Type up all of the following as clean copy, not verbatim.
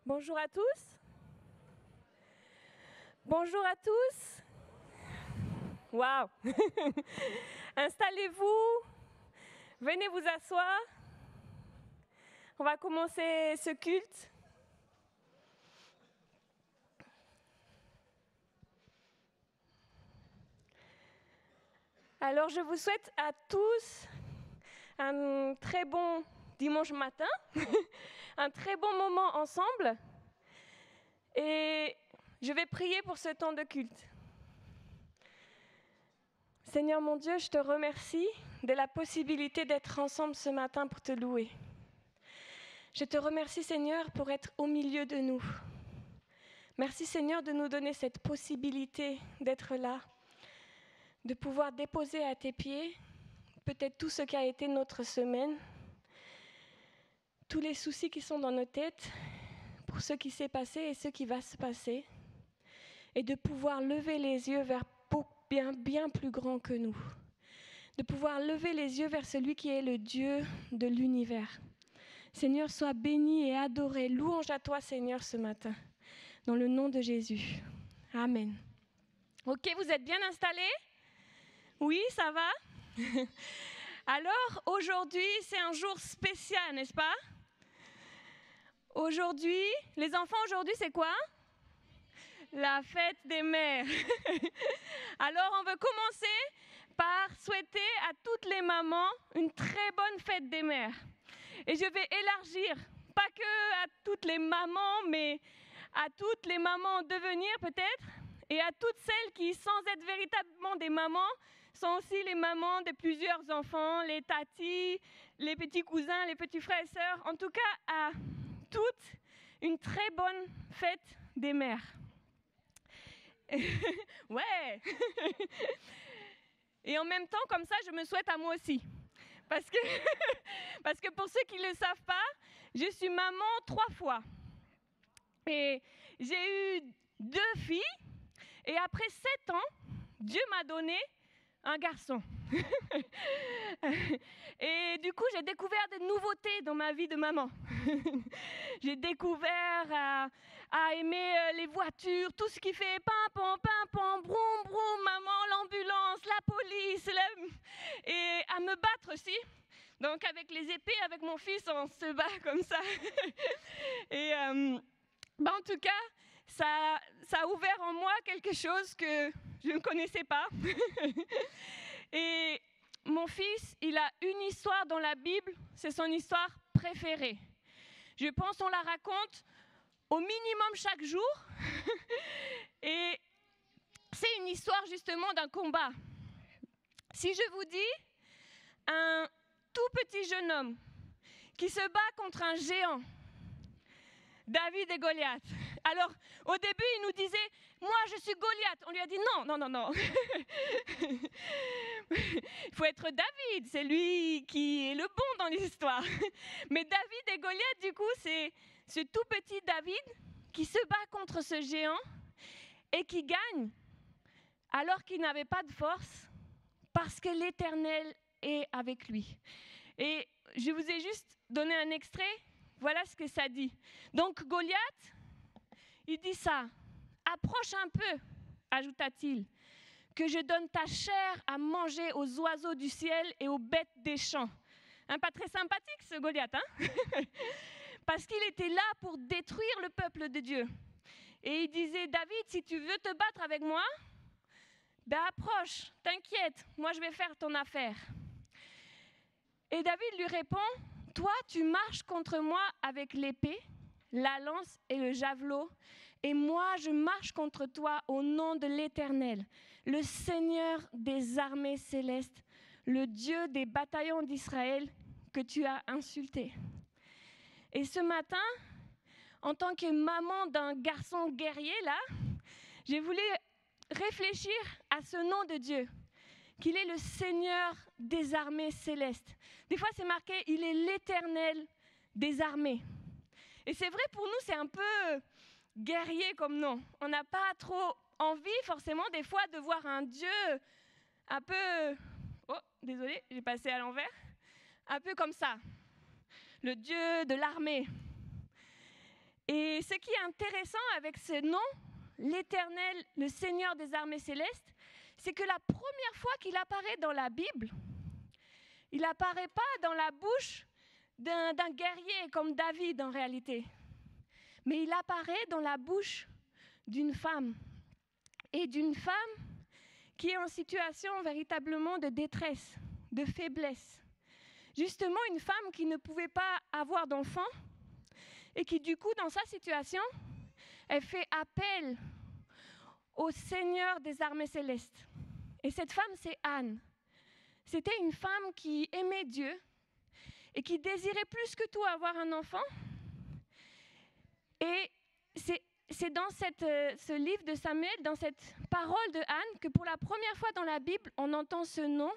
Bonjour à tous. Bonjour à tous. Waouh. Installez-vous. Venez vous asseoir. On va commencer ce culte. Alors, je vous souhaite à tous un très bon dimanche matin, un très bon moment ensemble. Et je vais prier pour ce temps de culte. Seigneur mon Dieu, je te remercie de la possibilité d'être ensemble ce matin pour te louer. Je te remercie, Seigneur, pour être au milieu de nous. Merci, Seigneur, de nous donner cette possibilité d'être là, de pouvoir déposer à tes pieds peut-être tout ce qui a été notre semaine, tous les soucis qui sont dans nos têtes, pour ce qui s'est passé et ce qui va se passer, et de pouvoir lever les yeux vers bien plus grand que nous, de pouvoir lever les yeux vers celui qui est le Dieu de l'univers. Seigneur, sois béni et adoré. Louange à toi, Seigneur, ce matin, dans le nom de Jésus. Amen. Ok, vous êtes bien installés? Oui, ça va? Alors, aujourd'hui, c'est un jour spécial, n'est-ce pas? Aujourd'hui, les enfants, aujourd'hui, c'est quoi? La fête des mères. Alors, on veut commencer par souhaiter à toutes les mamans une très bonne fête des mères. Et je vais élargir, pas que à toutes les mamans, mais à toutes les mamans en devenir peut-être, et à toutes celles qui, sans être véritablement des mamans, sont aussi les mamans de plusieurs enfants, les tatis, les petits cousins, les petits frères et sœurs. En tout cas, à toutes, une très bonne fête des mères. Ouais. Et en même temps, comme ça, je me souhaite à moi aussi. Parce que pour ceux qui ne le savent pas, je suis maman 3 fois. Et j'ai eu 2 filles. Et après 7 ans, Dieu m'a donné un garçon. Et du coup, j'ai découvert des nouveautés dans ma vie de maman. J'ai découvert à aimer les voitures, tout ce qui fait pimpon, broum, broum, maman, l'ambulance, la police, et à me battre aussi. Donc avec les épées, avec mon fils, on se bat comme ça. Et en tout cas, ça a ouvert en moi quelque chose que je ne connaissais pas. Et mon fils, il a une histoire dans la Bible, c'est son histoire préférée. Je pense qu'on la raconte au minimum chaque jour. Et c'est une histoire justement d'un combat. Si je vous dis un tout petit jeune homme qui se bat contre un géant, David et Goliath. Alors, au début, il nous disait, moi, je suis Goliath. On lui a dit, non. Il faut être David, c'est lui qui est le bon dans l'histoire. Mais David et Goliath, du coup, c'est ce tout petit David qui se bat contre ce géant et qui gagne alors qu'il n'avait pas de force parce que l'Éternel est avec lui. Et je vous ai juste donné un extrait. Voilà ce que ça dit. Donc Goliath, il dit ça. Approche un peu, ajouta-t-il, que je donne ta chair à manger aux oiseaux du ciel et aux bêtes des champs. Pas très sympathique ce Goliath, hein? Parce qu'il était là pour détruire le peuple de Dieu. Et il disait, David, si tu veux te battre avec moi, approche, t'inquiète, moi je vais faire ton affaire. Et David lui répond, toi tu marches contre moi avec l'épée, la lance et le javelot, et moi je marche contre toi au nom de l'Éternel, le Seigneur des armées célestes, le Dieu des bataillons d'Israël que tu as insulté. Et ce matin, en tant que maman d'un garçon guerrier là, j'ai voulu réfléchir à ce nom de Dieu, qu'il est le Seigneur des armées célestes. Des fois, c'est marqué, il est l'Éternel des armées. Et c'est vrai, pour nous, c'est un peu guerrier comme nom. On n'a pas trop envie, forcément, des fois, de voir un Dieu un peu... Oh, désolé, j'ai passé à l'envers. Un peu comme ça. Le Dieu de l'armée. Et ce qui est intéressant avec ce nom, l'Éternel, le Seigneur des armées célestes, c'est que la première fois qu'il apparaît dans la Bible, il n'apparaît pas dans la bouche d'un guerrier comme David en réalité, mais il apparaît dans la bouche d'une femme, et d'une femme qui est en situation véritablement de détresse, de faiblesse. Justement, une femme qui ne pouvait pas avoir d'enfant et qui, du coup, dans sa situation, elle fait appel au Seigneur des armées célestes. Et cette femme, c'est Anne. C'était une femme qui aimait Dieu et qui désirait plus que tout avoir un enfant. Et c'est dans ce livre de Samuel, dans cette parole de Anne, que pour la première fois dans la Bible, on entend ce nom,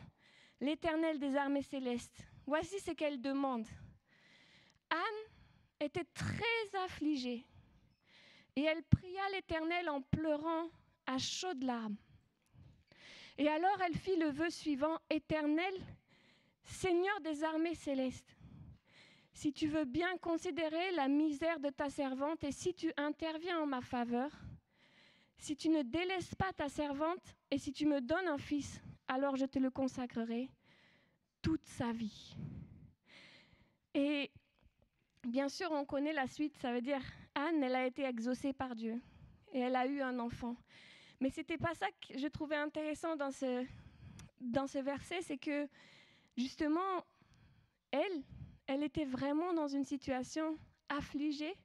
l'Éternel des armées célestes. Voici ce qu'elle demande. Anne était très affligée et elle pria l'Éternel en pleurant à chaudes larmes. Et alors elle fit le vœu suivant, Éternel, Seigneur des armées célestes, si tu veux bien considérer la misère de ta servante et si tu interviens en ma faveur, si tu ne délaisses pas ta servante et si tu me donnes un fils, alors je te le consacrerai toute sa vie. Et bien sûr, on connaît la suite, ça veut dire Anne, elle a été exaucée par Dieu et elle a eu un enfant. Mais ce n'était pas ça que je trouvais intéressant dans ce verset, c'est que justement, elle était vraiment dans une situation affligée,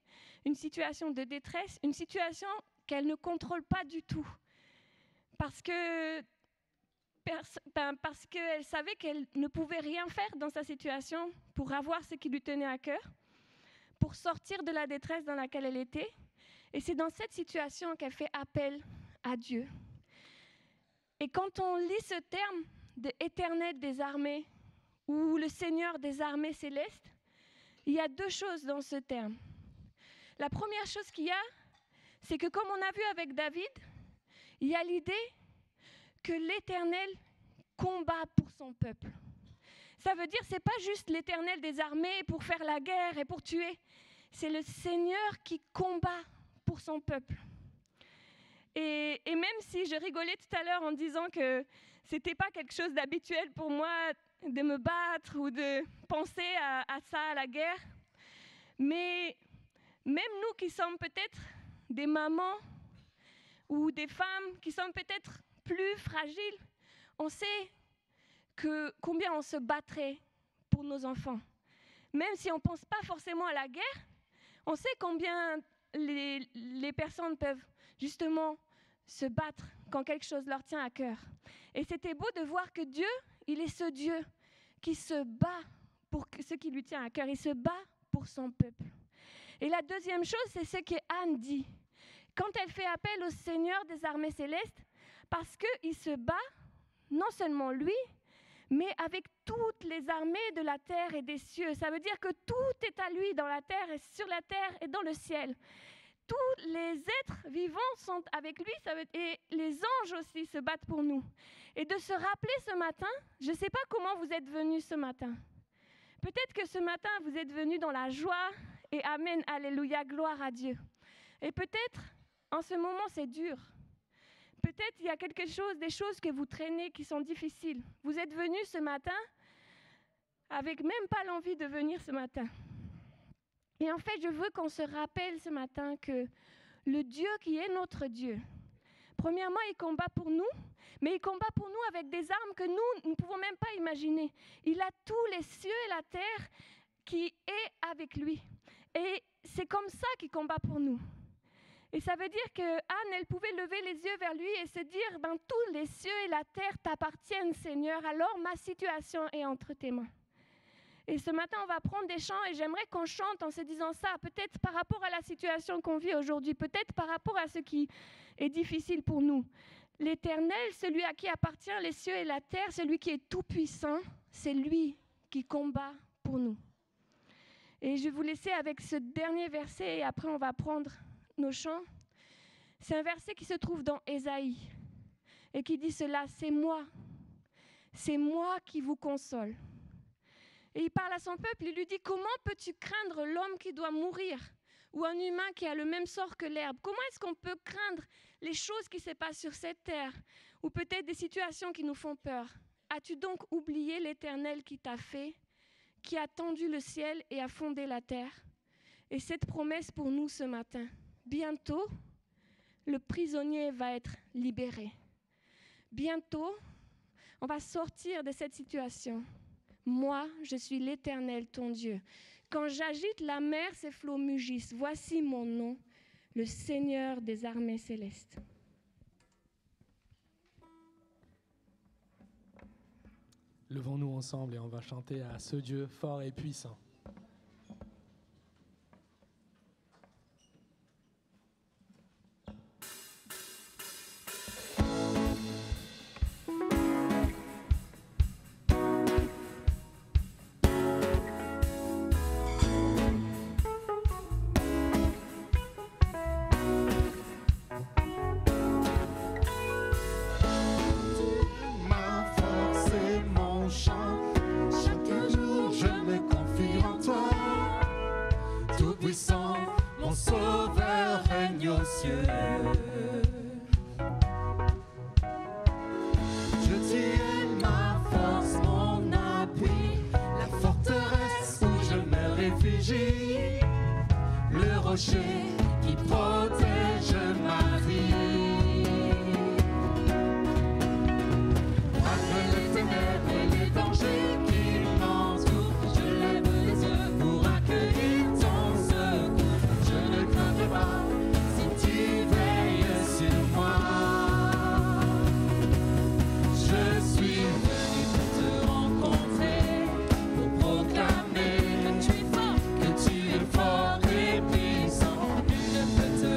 une situation de détresse, une situation qu'elle ne contrôle pas du tout. Parce qu'elle savait qu'elle ne pouvait rien faire dans sa situation pour avoir ce qui lui tenait à cœur, pour sortir de la détresse dans laquelle elle était. Et c'est dans cette situation qu'elle fait appel à Dieu. Et quand on lit ce terme de Éternel des armées, ou le Seigneur des armées célestes, il y a deux choses dans ce terme. La première chose qu'il y a, c'est que comme on a vu avec David, il y a l'idée que l'Éternel combat pour son peuple. Ça veut dire que ce n'est pas juste l'Éternel des armées pour faire la guerre et pour tuer. C'est le Seigneur qui combat pour son peuple. Et même si je rigolais tout à l'heure en disant que ce n'était pas quelque chose d'habituel pour moi de me battre ou de penser à ça, à la guerre, mais même nous qui sommes peut-être des mamans ou des femmes qui sont peut-être plus fragiles, on sait combien on se battrait pour nos enfants. Même si on ne pense pas forcément à la guerre, on sait combien les personnes peuvent justement se battre quand quelque chose leur tient à cœur. Et c'était beau de voir que Dieu, il est ce Dieu qui se bat pour ce qui lui tient à cœur. Il se bat pour son peuple. Et la deuxième chose, c'est ce qu'Anne dit. Quand elle fait appel au Seigneur des armées célestes, parce qu'il se bat, non seulement lui, mais avec toutes les armées de la terre et des cieux. Ça veut dire que tout est à lui dans la terre et sur la terre et dans le ciel. Tous les êtres vivants sont avec lui et les anges aussi se battent pour nous. Et de se rappeler ce matin, je ne sais pas comment vous êtes venus ce matin. Peut-être que ce matin, vous êtes venus dans la joie et amen, alléluia, gloire à Dieu. Et peut-être, en ce moment, c'est dur. Peut-être il y a quelque chose, des choses que vous traînez qui sont difficiles. Vous êtes venus ce matin avec même pas l'envie de venir ce matin. Et en fait, je veux qu'on se rappelle ce matin que le Dieu qui est notre Dieu, premièrement, il combat pour nous, mais il combat pour nous avec des armes que nous ne pouvons même pas imaginer. Il a tous les cieux et la terre qui est avec lui. Et c'est comme ça qu'il combat pour nous. Et ça veut dire que Anne, elle pouvait lever les yeux vers lui et se dire, tous les cieux et la terre t'appartiennent, Seigneur, alors ma situation est entre tes mains. Et ce matin, on va prendre des chants et j'aimerais qu'on chante en se disant ça, peut-être par rapport à la situation qu'on vit aujourd'hui, peut-être par rapport à ce qui est difficile pour nous. L'Éternel, celui à qui appartient les cieux et la terre, celui qui est tout-puissant, c'est lui qui combat pour nous. Et je vais vous laisser avec ce dernier verset et après on va prendre nos chants. C'est un verset qui se trouve dans Ésaïe et qui dit cela, c'est moi qui vous console. Et il parle à son peuple, il lui dit, comment peux-tu craindre l'homme qui doit mourir ou un humain qui a le même sort que l'herbe? Comment est-ce qu'on peut craindre les choses qui se passent sur cette terre, ou peut-être des situations qui nous font peur? As-tu donc oublié l'Éternel qui t'a fait, qui a tendu le ciel et a fondé la terre? Et cette promesse pour nous ce matin, bientôt, le prisonnier va être libéré. Bientôt, on va sortir de cette situation. Moi, je suis l'Éternel, ton Dieu. Quand j'agite la mer, ses flots mugissent. Voici mon nom, le Seigneur des armées célestes. Levons-nous ensemble et on va chanter à ce Dieu fort et puissant. Mon sauveur règne aux cieux. Je tiens ma force, mon appui, la forteresse où je me réfugie, le rocher qui protège ma vie. Malgré les ténèbres et les dangers qui m'entourent, je lève les yeux pour accueillir ton secours. Je ne craindrai pas si tu veilles sur moi. Je suis venu pour te rencontrer, pour proclamer que tu es fort et puissant. Nul ne peut te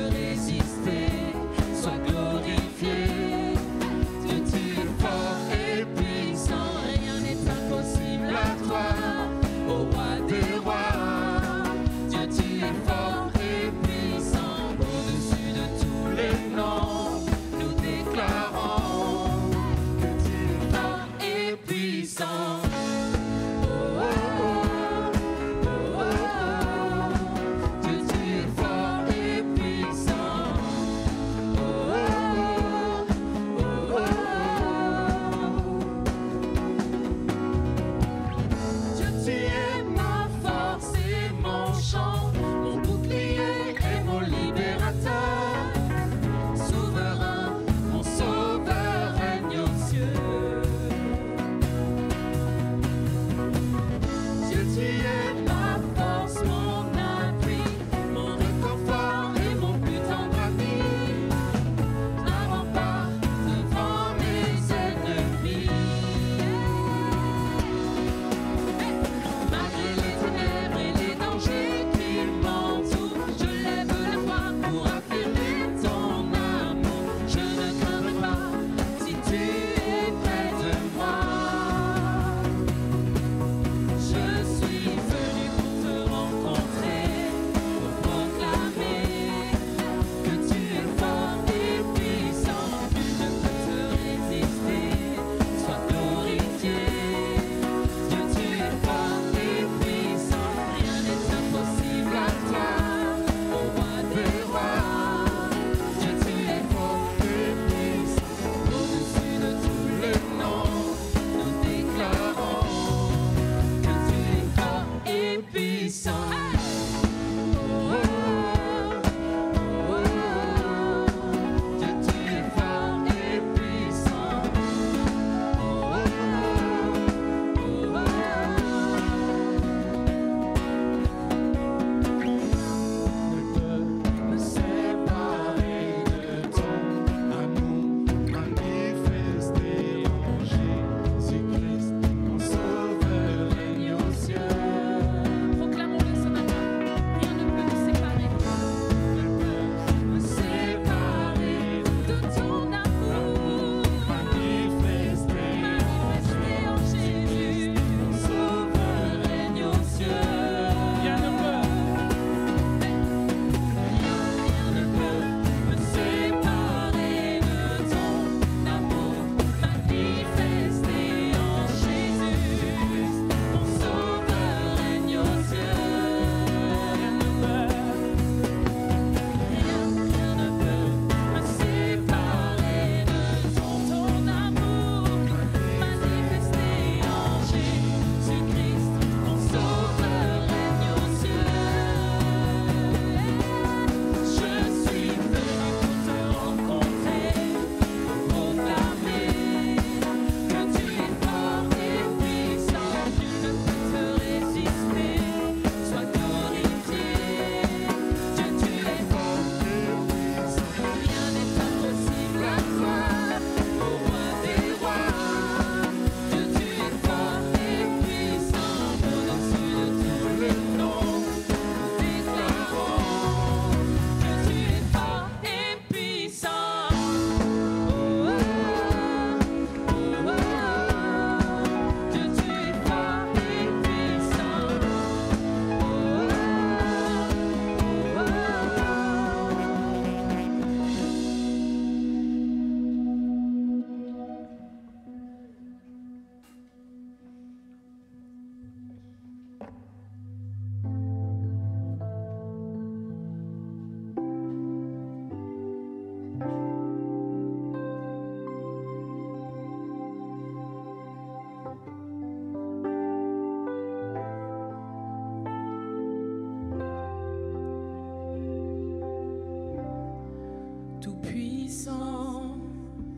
Tout-puissant,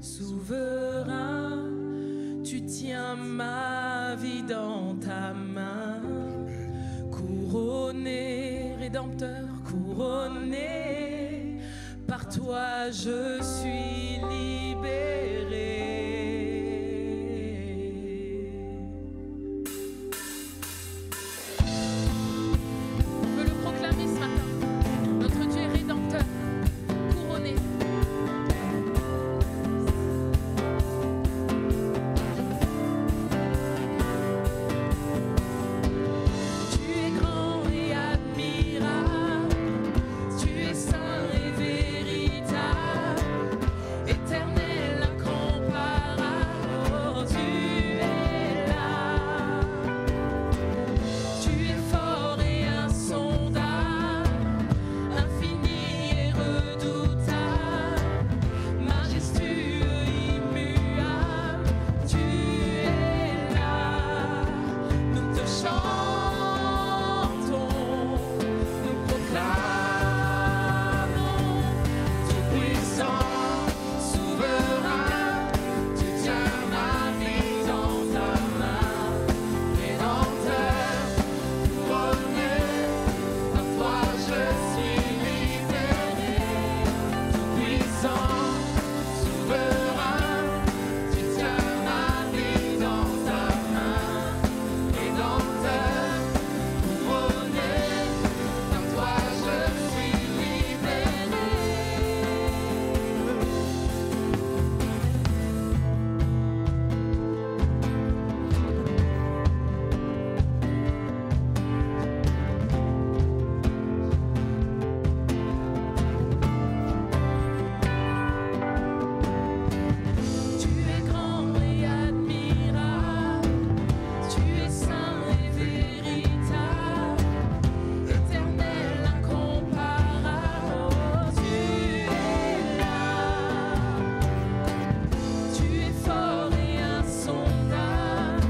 souverain, tu tiens ma vie dans ta main. Couronné, rédempteur, couronné, par toi je suis libéré. On veut le proclamer ce matin. Notre Dieu est rédempteur, couronné. Tu es grand et admirable, tu es saint et véritable, éternel, incomparable, oh, tu es là. Tu es fort et insondable, infini et redoutable, majestueux, immuable, tu es là. Nous te chantons, nous proclamons, tout-puissant, souverain, tu tiens ma vie dans ta main, rédempteur, couronné, par toi je suis libéré. Tout-puissant, souverain, tu tiens ma vie dans ta main, rédempteur, couronné, par toi je suis libéré. Tu es grand et admirable, tu es saint et véritable, éternel, incomparable, oh, tu es là. Tu es fort et insondable,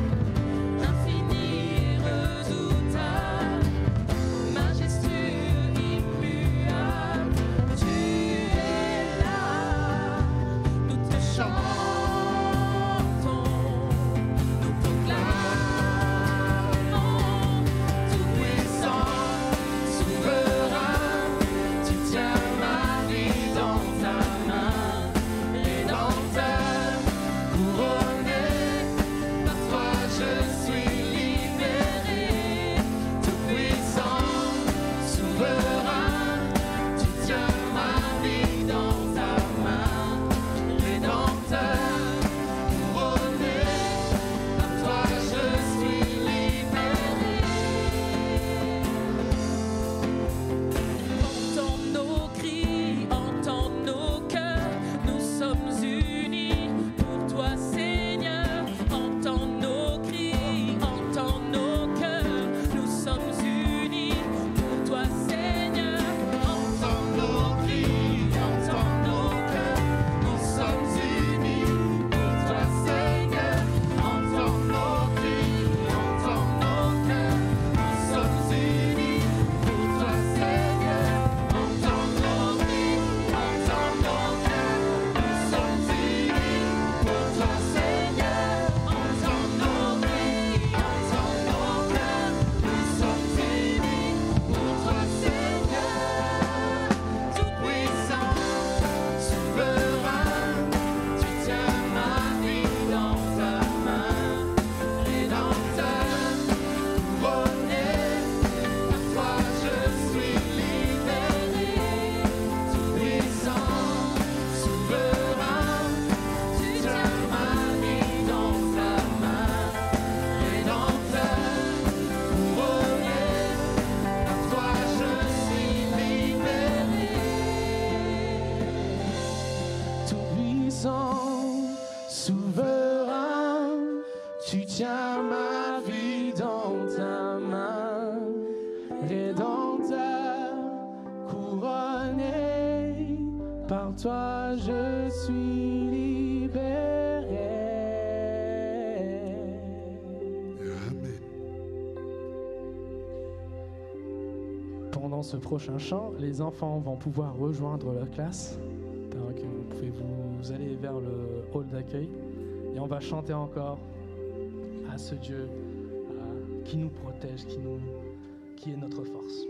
infini et redoutable, majestueux, immuable, tu es là. Nous te chantons, nous proclamons, tout-puissant, souverain, tu tiens ma vie dans ta main, rédempteur, couronné, par toi je suis libéré. Tout-puissant, souverain, tu tiens ma vie dans ta main, rédempteur, couronné, par toi je suis libéré. Entends nos cris, entends nos cœurs, nous sommes unis pour toi Seigneur. Entends nos cris, entends nos cœurs, nous sommes unis pour toi Seigneur. Entends nos cris, entends nos cœurs, nous sommes unis pour toi Seigneur. Entends nos cris, entends nos cœurs, nous sommes unis pour toi Seigneur. Entends nos cris, entends nos cœurs, nous sommes unis pour toi Seigneur. Entends nos cris, entends nos cœurs, nous sommes unis pour toi Seigneur. Tout-puissant, souverain, tu tiens ma vie dans ta main, rédempteur, couronné, par toi je suis libéré. Tout-puissant, souverain, tu tiens ma vie dans ta main, rédempteur, couronné, par toi je suis libéré. Tout-puissant, souverain, tu tiens ma vie dans ta main, rédempteur, couronné, par toi je suis libéré. Amen. Pendant ce prochain chant, les enfants vont pouvoir rejoindre leur classe. Alors que vous pouvez vous vous allez vers le hall d'accueil et on va chanter encore à ce Dieu qui nous protège, qui est notre force.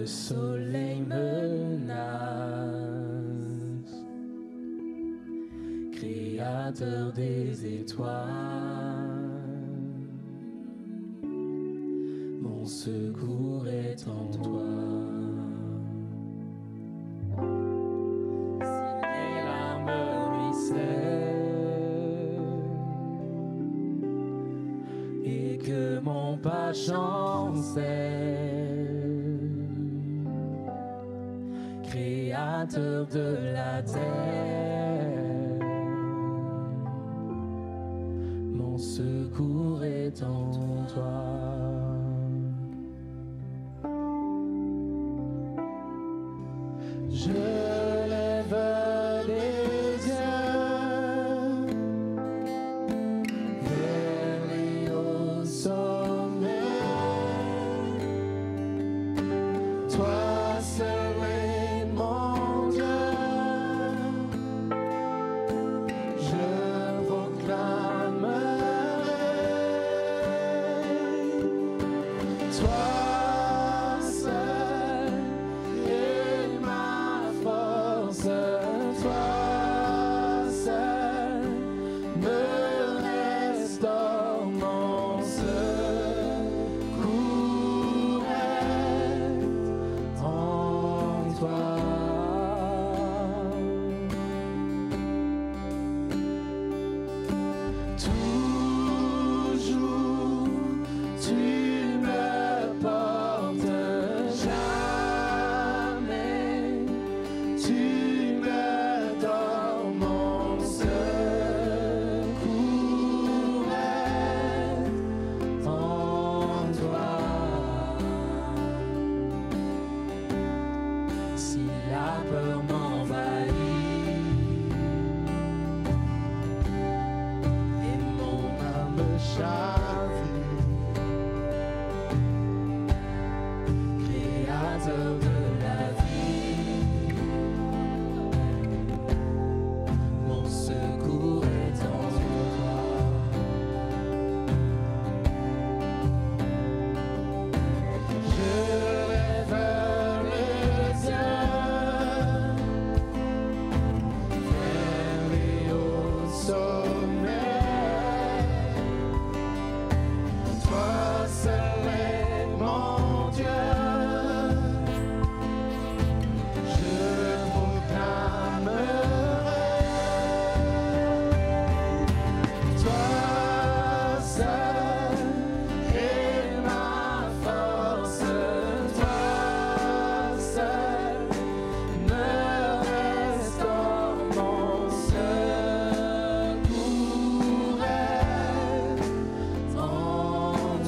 Soleil menace, Créateur des étoiles, mon secours est en toi. Si les larmes ruissellent et que mon pas chancelle, Créateur de la terre, mon secours est en toi. Je lève les yeux vers les hauts sommets. Toi seul est mon Dieu. Je proclamerai. Toi seul est ma force. Toi seul me restaure, mon secours est en toi. Toujours tu me portes, jamais tu me donnes, mon secours est en toi. Si la peur m'envahit et mon âme chavire, Créateur de la vie, mon secours est en toi. Je lève les yeux vers les hauts sommets. Toi seul est mon Dieu. Je proclamerai. Toi seul est ma force. Toi seul me restaure, mon secours est en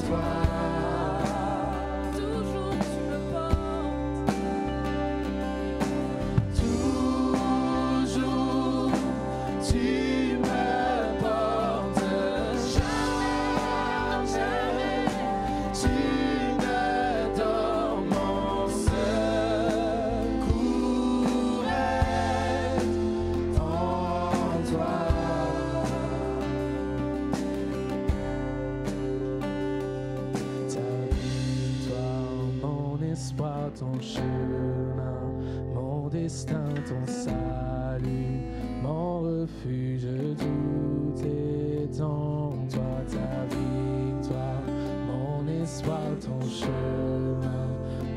toi. Toujours tu me portes. Toujours tu me portes. Jamais tu me donnes, mon secours est en toi. Ta victoire, mon espoir, ton chemin, mon destin, ton salut, mon refuge, tout est en toi, ta victoire, mon espoir, ton chemin,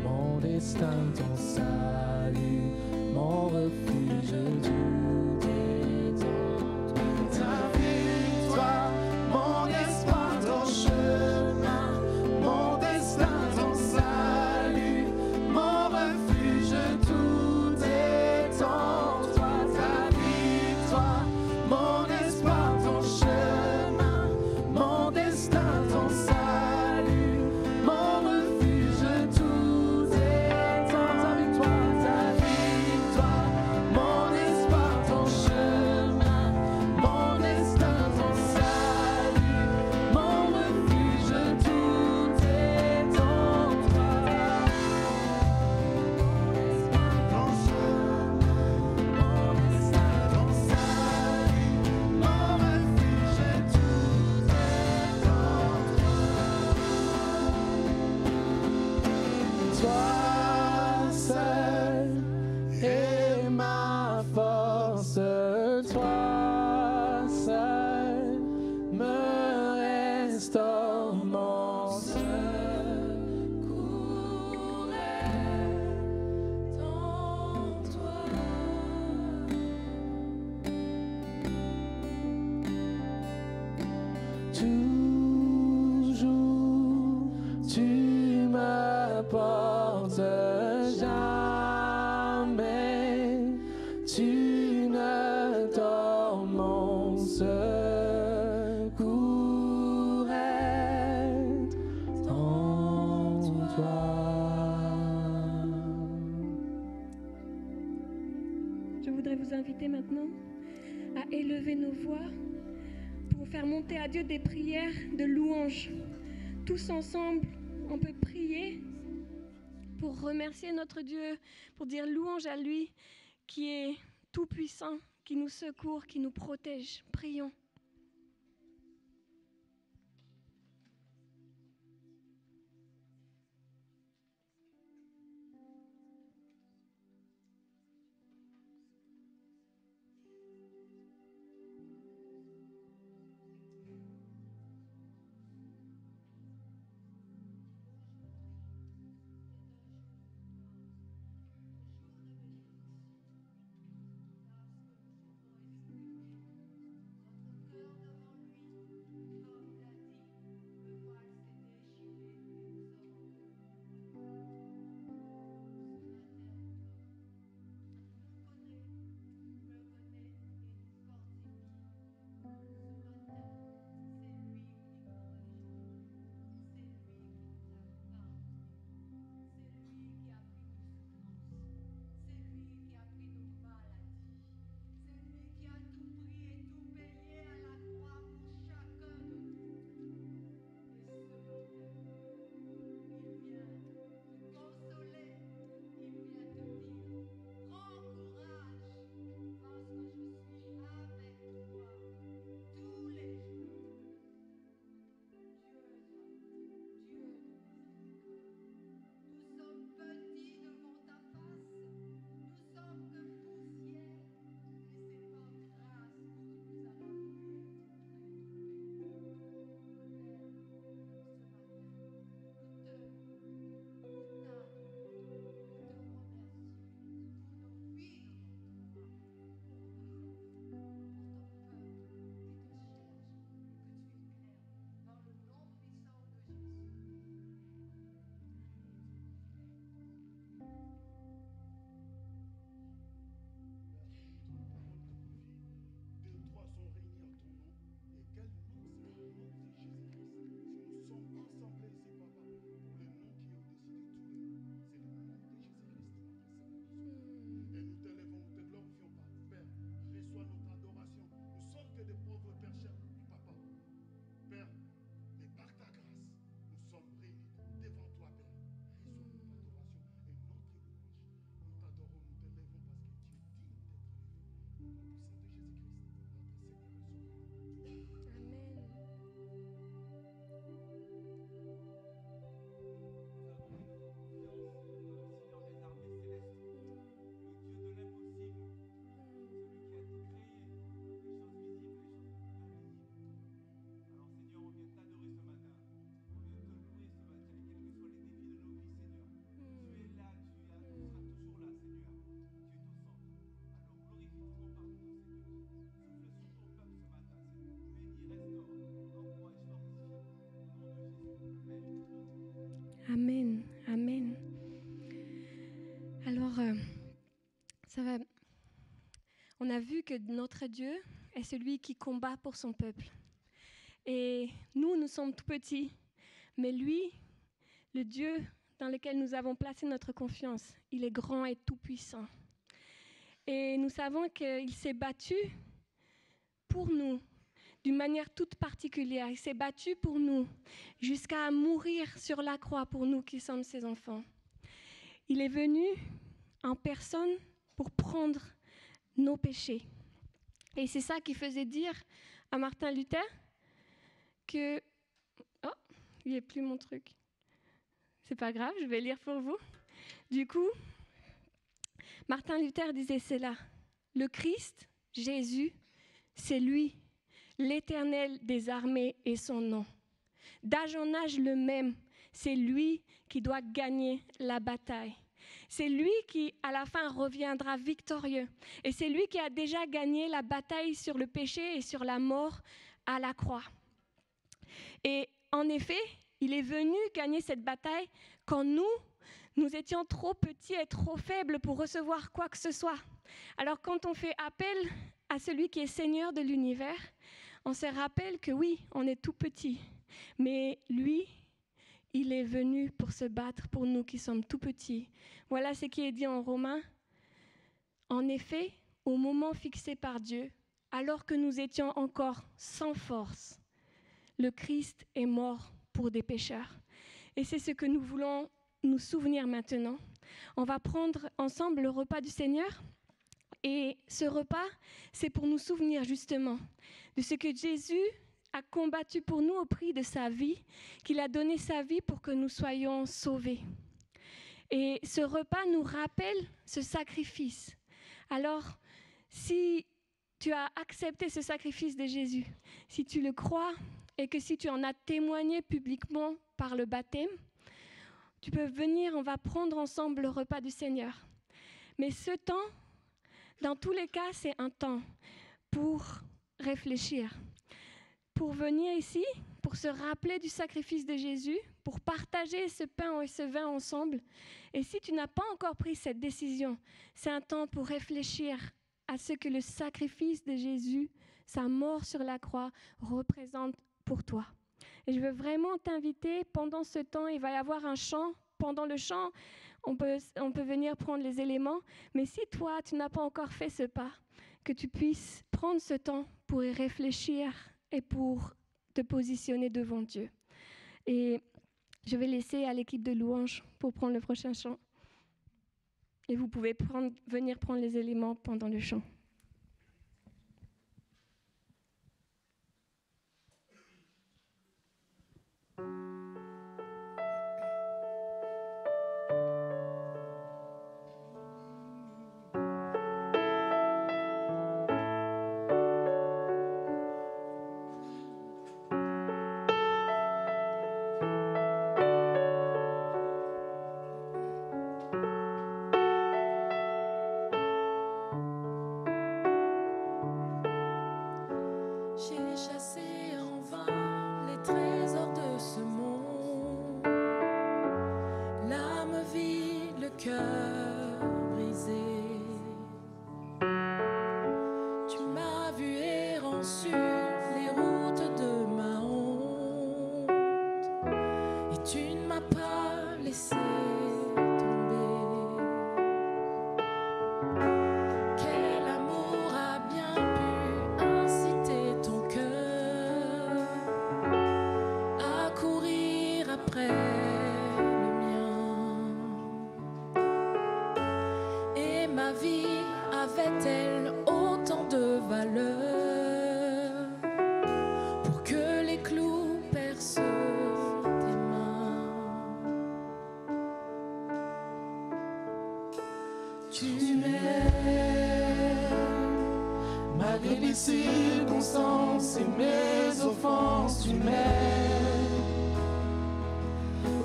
mon destin, ton salut, mon refuge, tout est en toi, ta victoire, mon espoir, ton chemin, mon destin, ton salut, mon refuge, tout est en toi, ta victoire, mon espoir, ton chemin, mon destin, ton salut, mon refuge, tout est en ta victoire, mon espoir, ton chemin, mon destin, ton salut, mon refuge, tout est en toi. Ton chemin, mon destin, ton salut, mon refuge, tout est en toi. Toi seul est ma force, toi seul me restaure, mon secours est en toi. Toujours tu me portes, jamais tu ne dors, mon secours est en toi. Je voudrais vous inviter maintenant à élever nos voix pour faire monter à Dieu des prières de louange. Tous ensemble, on peut prier pour remercier notre Dieu, pour dire louange à lui qui est tout-puissant, qui nous secourt, qui nous protège. Prions. Amen. Amen. Alors, on a vu que notre Dieu est celui qui combat pour son peuple. Et nous sommes tout petits. Mais lui, le Dieu dans lequel nous avons placé notre confiance, il est grand et tout-puissant. Et nous savons qu'il s'est battu pour nous d'une manière toute particulière. Il s'est battu pour nous jusqu'à mourir sur la croix pour nous qui sommes ses enfants. Il est venu en personne pour prendre nos péchés. Et c'est ça qui faisait dire à Martin Luther que... Oh, il n'y a plus mon truc. C'est pas grave, je vais lire pour vous. Du coup, Martin Luther disait cela. Le Christ, Jésus, c'est lui, l'Éternel des armées est son nom. D'âge en âge le même, c'est lui qui doit gagner la bataille. C'est lui qui, à la fin, reviendra victorieux. Et c'est lui qui a déjà gagné la bataille sur le péché et sur la mort à la croix. Et en effet, il est venu gagner cette bataille quand nous étions trop petits et trop faibles pour recevoir quoi que ce soit. Alors quand on fait appel à celui qui est Seigneur de l'univers, on se rappelle que oui, on est tout petit. Mais lui, il est venu pour se battre pour nous qui sommes tout petits. Voilà ce qui est dit en Romains. En effet, au moment fixé par Dieu, alors que nous étions encore sans force, le Christ est mort pour des pécheurs. Et c'est ce que nous voulons nous souvenir maintenant. On va prendre ensemble le repas du Seigneur. Et ce repas, c'est pour nous souvenir justement de ce que Jésus a combattu pour nous au prix de sa vie, qu'il a donné sa vie pour que nous soyons sauvés. Et ce repas nous rappelle ce sacrifice. Alors, si tu as accepté ce sacrifice de Jésus, si tu le crois et que si tu en as témoigné publiquement par le baptême, tu peux venir, on va prendre ensemble le repas du Seigneur. Mais ce temps, dans tous les cas, c'est un temps pour réfléchir, pour venir ici, pour se rappeler du sacrifice de Jésus, pour partager ce pain et ce vin ensemble. Et si tu n'as pas encore pris cette décision, c'est un temps pour réfléchir à ce que le sacrifice de Jésus, sa mort sur la croix, représente pour toi. Et je veux vraiment t'inviter, pendant ce temps, il va y avoir un chant. Pendant le chant, on peut venir prendre les éléments. Mais si toi, tu n'as pas encore fait ce pas, que tu puisses prendre ce temps pour y réfléchir et pour te positionner devant Dieu. Et je vais laisser à l'équipe de louange pour prendre le prochain chant. Et vous pouvez venir prendre les éléments pendant le chant. J'ai chassé en vain les trésors de ce monde, l'âme vide, le cœur brisé. Tu m'as vu errant sur les routes de ma honte, et tu ne m'as pas laissé tomber. Quel amour a bien pu inciter ton cœur à courir après le mien? Et ma vie avait-elle autant de valeur pour que les clous percent tes mains? Tu m'aimes Malgré les circonstances et mes offenses, tu m'aimes.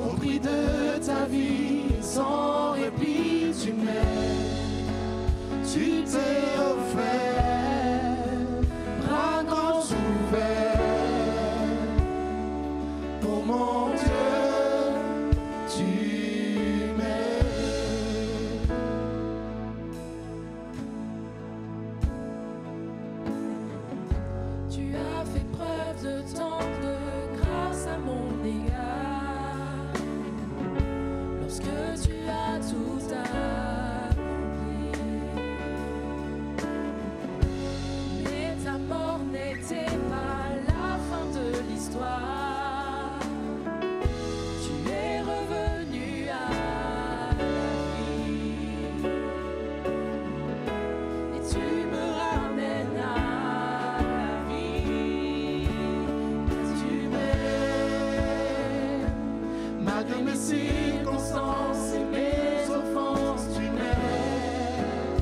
Au prix de ta vie, sans répit, tu m'aimes. Tu t'es offert, bras grands ouverts. Pour mon Dieu, circonstances et mes offenses, tu m'aimes.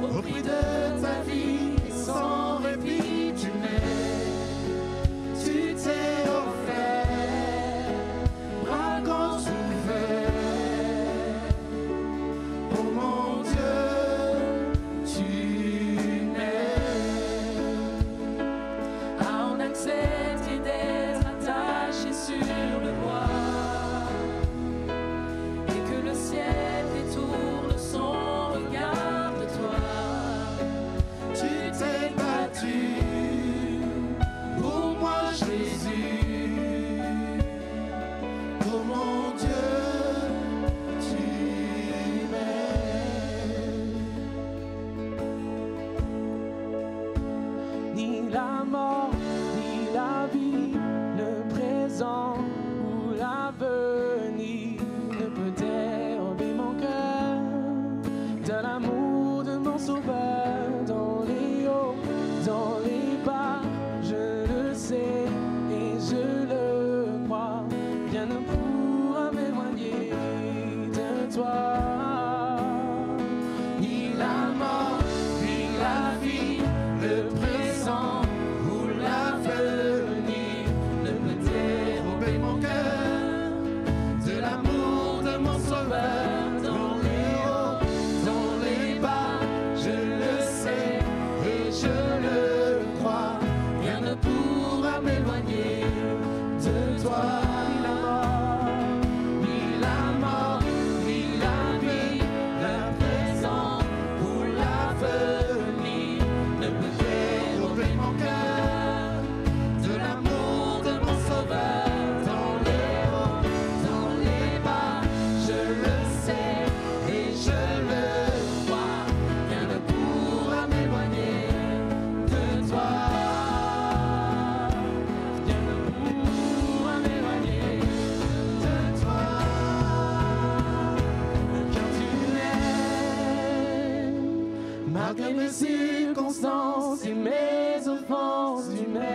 Au prix de ta vie, sans répit, tu m'aimes. Tu t'es offert, bras grands ouverts. Oh mon Dieu, tu m'aimes. Ah, on accepte d'être attaché sur le bois et que le ciel détourne son regard de toi. Tu t'es battu pour moi, Jésus. Oh mon Dieu, tu m'aimes. Ni la mort, ni la vie, le présent ou l'avenir ne peut dérober mon cœur de l'amour de mon sauveur. Dans les hauts, dans les bas, je le sais et je le crois. Rien ne pourra m'éloigner de toi. Ni la mort, ni la vie, le présent ou l'avenir ne peut dérober mon cœur de l'amour de mon sauveur. Dans les hauts, dans les bas, je le sais et je le crois. Rien ne pourra m'éloigner de toi. Ni la mort, ni la vie, le présent ou l'avenir ne peut dérober mon cœur de l'amour de mon sauveur. Dans les hauts, dans les bas, je le sais et je le crois. Rien ne pourra m'éloigner de toi. Rien ne pourra m'éloigner de toi. Car tu m'aimes, malgré mes circonstances et mes offenses, tu m'aimes.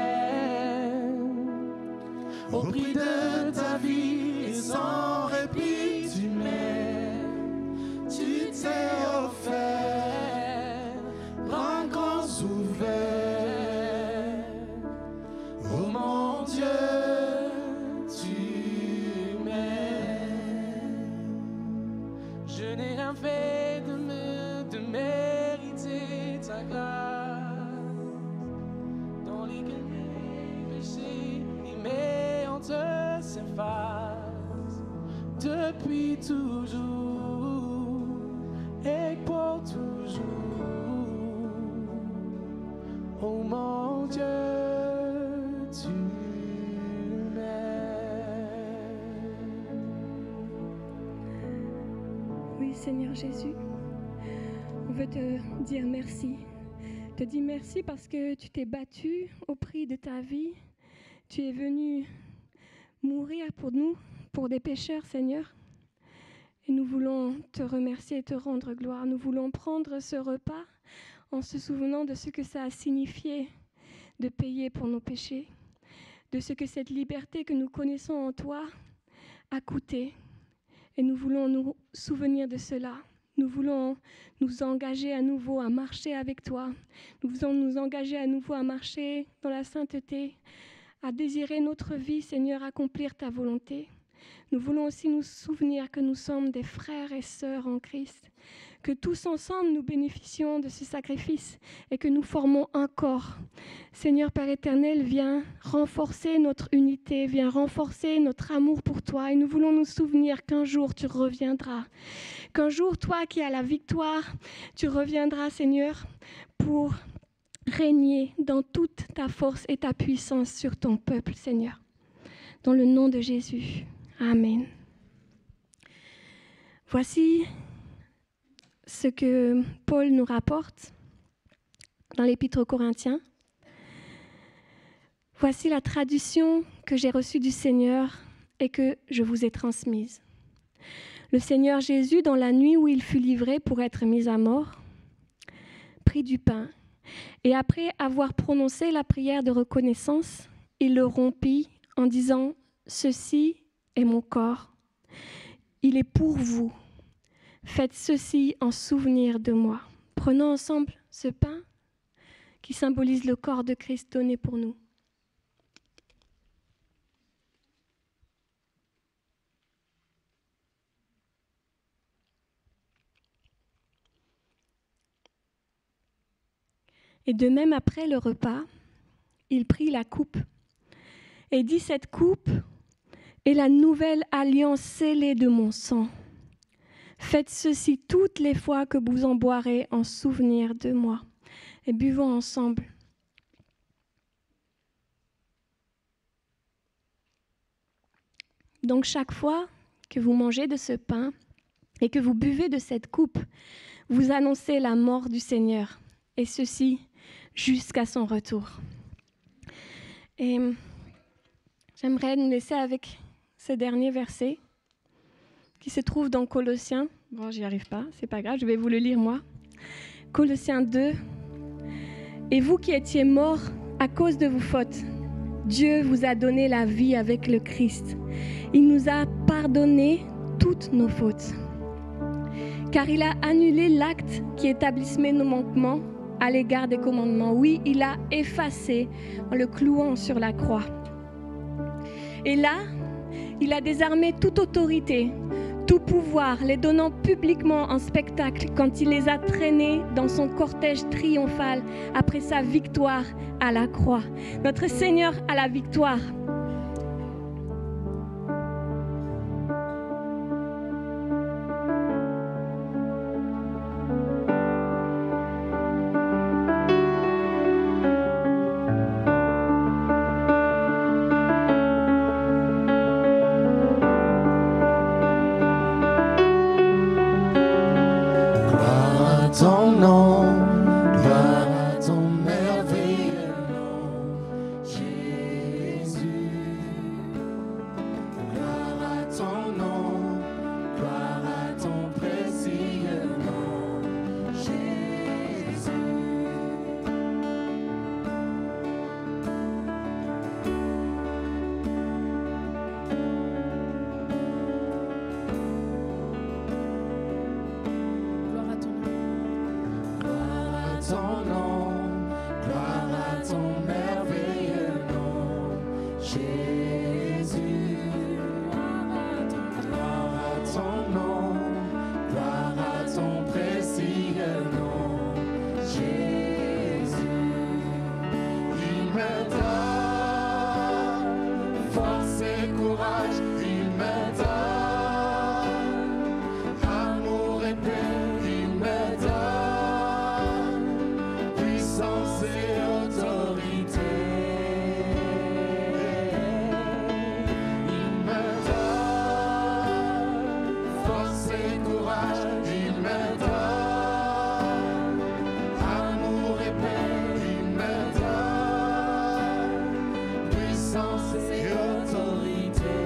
Au prix de ta vie et sans répit, tu m'aimes. Tu t'es offert, bras grands ouverts. Oh mon Dieu, tu m'aimes. Je n'ai rien fait de mériter ta grâce. Dans lesquels mes péchés et mes hontes s'effacent depuis toujours et pour toujours. Oh mon Dieu, tu m'aimes. Oui, Seigneur Jésus, on veut te dire merci. Te dire merci parce que tu t'es battu au prix de ta vie. Tu es venu mourir pour nous, pour des pécheurs, Seigneur. Et nous voulons te remercier et te rendre gloire. Nous voulons prendre ce repas en se souvenant de ce que ça a signifié de payer pour nos péchés, de ce que cette liberté que nous connaissons en toi a coûté. Et nous voulons nous souvenir de cela. Nous voulons nous engager à nouveau à marcher avec toi. Nous voulons nous engager à nouveau à marcher dans la sainteté, à désirer notre vie, Seigneur, accomplir ta volonté. Nous voulons aussi nous souvenir que nous sommes des frères et sœurs en Christ, que tous ensemble nous bénéficions de ce sacrifice et que nous formons un corps. Seigneur Père éternel, viens renforcer notre unité, viens renforcer notre amour pour toi. Et nous voulons nous souvenir qu'un jour tu reviendras, qu'un jour toi qui as la victoire, tu reviendras, Seigneur, pour régner dans toute ta force et ta puissance sur ton peuple, Seigneur. Dans le nom de Jésus. Amen. Voici ce que Paul nous rapporte dans l'Épître aux Corinthiens. Voici la traduction que j'ai reçue du Seigneur et que je vous ai transmise. Le Seigneur Jésus, dans la nuit où il fut livré pour être mis à mort, prit du pain et après avoir prononcé la prière de reconnaissance, il le rompit en disant « Ceci est mon corps. Il est pour vous. Faites ceci en souvenir de moi. Prenons ensemble ce pain qui symbolise le corps de Christ donné pour nous. Et de même après le repas, il prit la coupe et dit: cette coupe est la nouvelle alliance scellée de mon sang. Faites ceci toutes les fois que vous en boirez en souvenir de moi. Et buvons ensemble. Donc chaque fois que vous mangez de ce pain et que vous buvez de cette coupe, vous annoncez la mort du Seigneur, et ceci jusqu'à son retour. Et j'aimerais nous laisser avec ce dernier verset qui se trouve dans Colossiens. Bon, j'y arrive pas, c'est pas grave, je vais vous le lire moi. Colossiens 2. Et vous qui étiez morts à cause de vos fautes, Dieu vous a donné la vie avec le Christ. Il nous a pardonné toutes nos fautes. Car il a annulé l'acte qui établissait nos manquements à l'égard des commandements. Oui, il a effacé en le clouant sur la croix. Et là, il a désarmé toute autorité, tout pouvoir, les donnant publiquement en spectacle quand il les a traînés dans son cortège triomphal après sa victoire à la croix. Notre Seigneur a la victoire. Ton nom, gloire à ton merveilleux nom, Jésus. Gloire à ton nom, gloire à ton précieux nom, Jésus. Gloire à ton nom. Ton nom, gloire à ton merveilleux nom, Jésus. Gloire à ton nom, gloire à ton précieux nom, Jésus. Il me donne force et courage, il me donne amour et paix, il me donne puissance et autorité. Il me donne force et courage, il me donne amour et paix, il me donne puissance et autorité.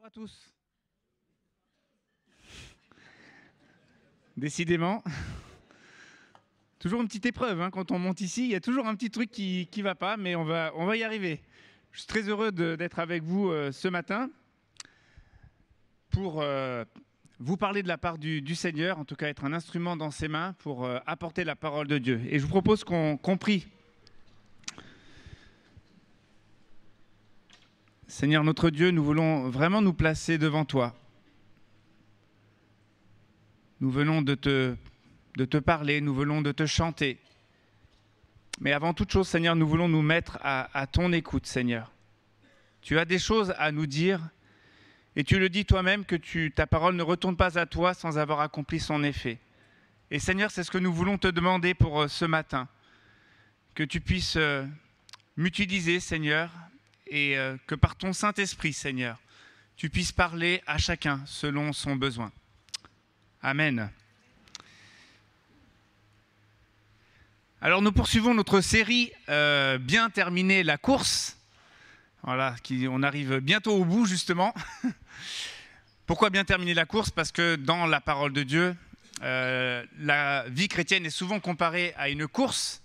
Bonjour à tous. Décidément, toujours une petite épreuve hein, quand on monte ici. Il y a toujours un petit truc qui ne va pas, mais on va y arriver. Je suis très heureux d'être avec vous ce matin pour vous parler de la part du Seigneur, en tout cas être un instrument dans ses mains pour apporter la parole de Dieu. Et je vous propose qu'on prie. Seigneur notre Dieu, nous voulons vraiment nous placer devant toi. Nous venons de te parler, nous venons de te chanter. Mais avant toute chose, Seigneur, nous voulons nous mettre à ton écoute, Seigneur. Tu as des choses à nous dire et tu le dis toi-même que ta parole ne retourne pas à toi sans avoir accompli son effet. Et Seigneur, c'est ce que nous voulons te demander pour ce matin. Que tu puisses m'utiliser, Seigneur, et que par ton Saint-Esprit, Seigneur, tu puisses parler à chacun selon son besoin. Amen. Alors nous poursuivons notre série Bien terminer la course. Voilà, on arrive bientôt au bout justement. Pourquoi bien terminer la course? Parce que dans la parole de Dieu, la vie chrétienne est souvent comparée à une course.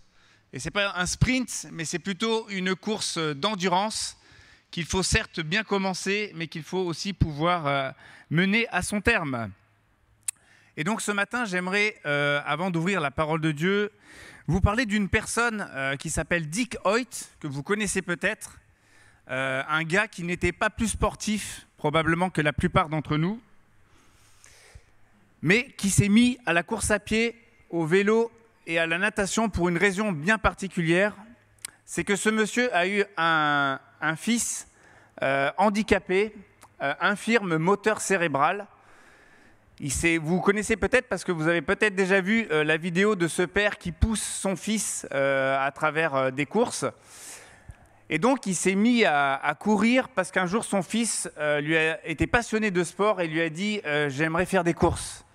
Et ce n'est pas un sprint, mais c'est plutôt une course d'endurance qu'il faut certes bien commencer, mais qu'il faut aussi pouvoir mener à son terme. Et donc ce matin, j'aimerais, avant d'ouvrir la parole de Dieu, vous parler d'une personne qui s'appelle Dick Hoyt, que vous connaissez peut-être, un gars qui n'était pas plus sportif probablement que la plupart d'entre nous, mais qui s'est mis à la course à pied, au vélo et à la natation pour une raison bien particulière. C'est que ce monsieur a eu un fils handicapé, infirme moteur cérébral. Vous connaissez peut-être parce que vous avez peut-être déjà vu la vidéo de ce père qui pousse son fils à travers des courses. Et donc il s'est mis à courir parce qu'un jour son fils lui a été passionné de sport et lui a dit « J'aimerais faire des courses.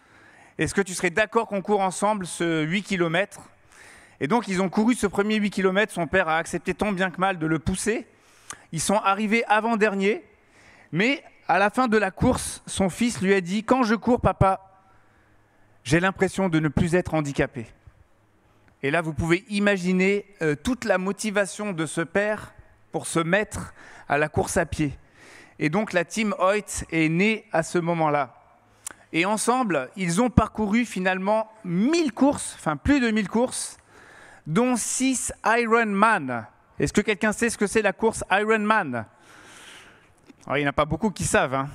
Est-ce que tu serais d'accord qu'on court ensemble ce 8 km ?» Et donc ils ont couru ce premier 8 km, son père a accepté tant bien que mal de le pousser. Ils sont arrivés avant-dernier, mais à la fin de la course, son fils lui a dit « Quand je cours, papa, j'ai l'impression de ne plus être handicapé. » Et là, vous pouvez imaginer toute la motivation de ce père pour se mettre à la course à pied. Et donc la team Hoyt est née à ce moment-là. Et ensemble, ils ont parcouru finalement 1000 courses, enfin plus de 1000 courses, dont 6 Ironman. Est-ce que quelqu'un sait ce que c'est la course Ironman ? Alors, il n'y en a pas beaucoup qui savent. Hein.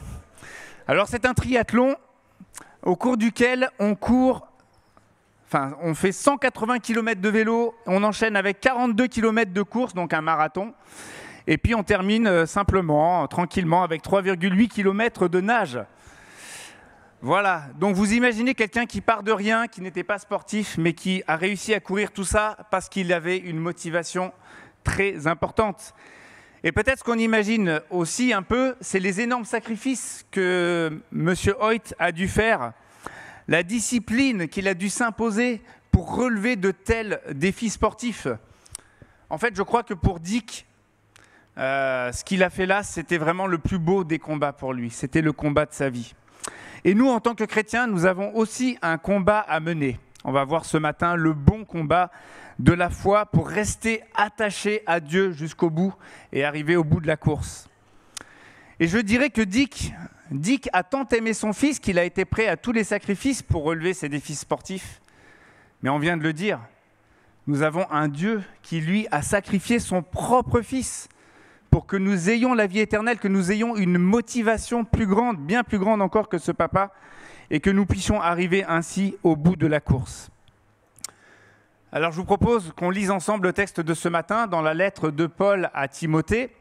Alors c'est un triathlon au cours duquel on fait 180 km de vélo, on enchaîne avec 42 km de course, donc un marathon, et puis on termine simplement, tranquillement, avec 3,8 km de nage. Voilà, donc vous imaginez quelqu'un qui part de rien, qui n'était pas sportif, mais qui a réussi à courir tout ça parce qu'il avait une motivation très importante. Et peut-être ce qu'on imagine aussi un peu, c'est les énormes sacrifices que M. Hoyt a dû faire la discipline qu'il a dû s'imposer pour relever de tels défis sportifs. En fait, je crois que pour Dick, ce qu'il a fait là, c'était vraiment le plus beau des combats pour lui. C'était le combat de sa vie. Et nous, en tant que chrétiens, nous avons aussi un combat à mener. On va voir ce matin le bon combat de la foi pour rester attaché à Dieu jusqu'au bout et arriver au bout de la course. Et je dirais que Dick a tant aimé son fils qu'il a été prêt à tous les sacrifices pour relever ses défis sportifs. Mais on vient de le dire, nous avons un Dieu qui, lui, a sacrifié son propre fils pour que nous ayons la vie éternelle, que nous ayons une motivation plus grande, bien plus grande encore que ce papa, et que nous puissions arriver ainsi au bout de la course. Alors je vous propose qu'on lise ensemble le texte de ce matin dans la lettre de Paul à Timothée,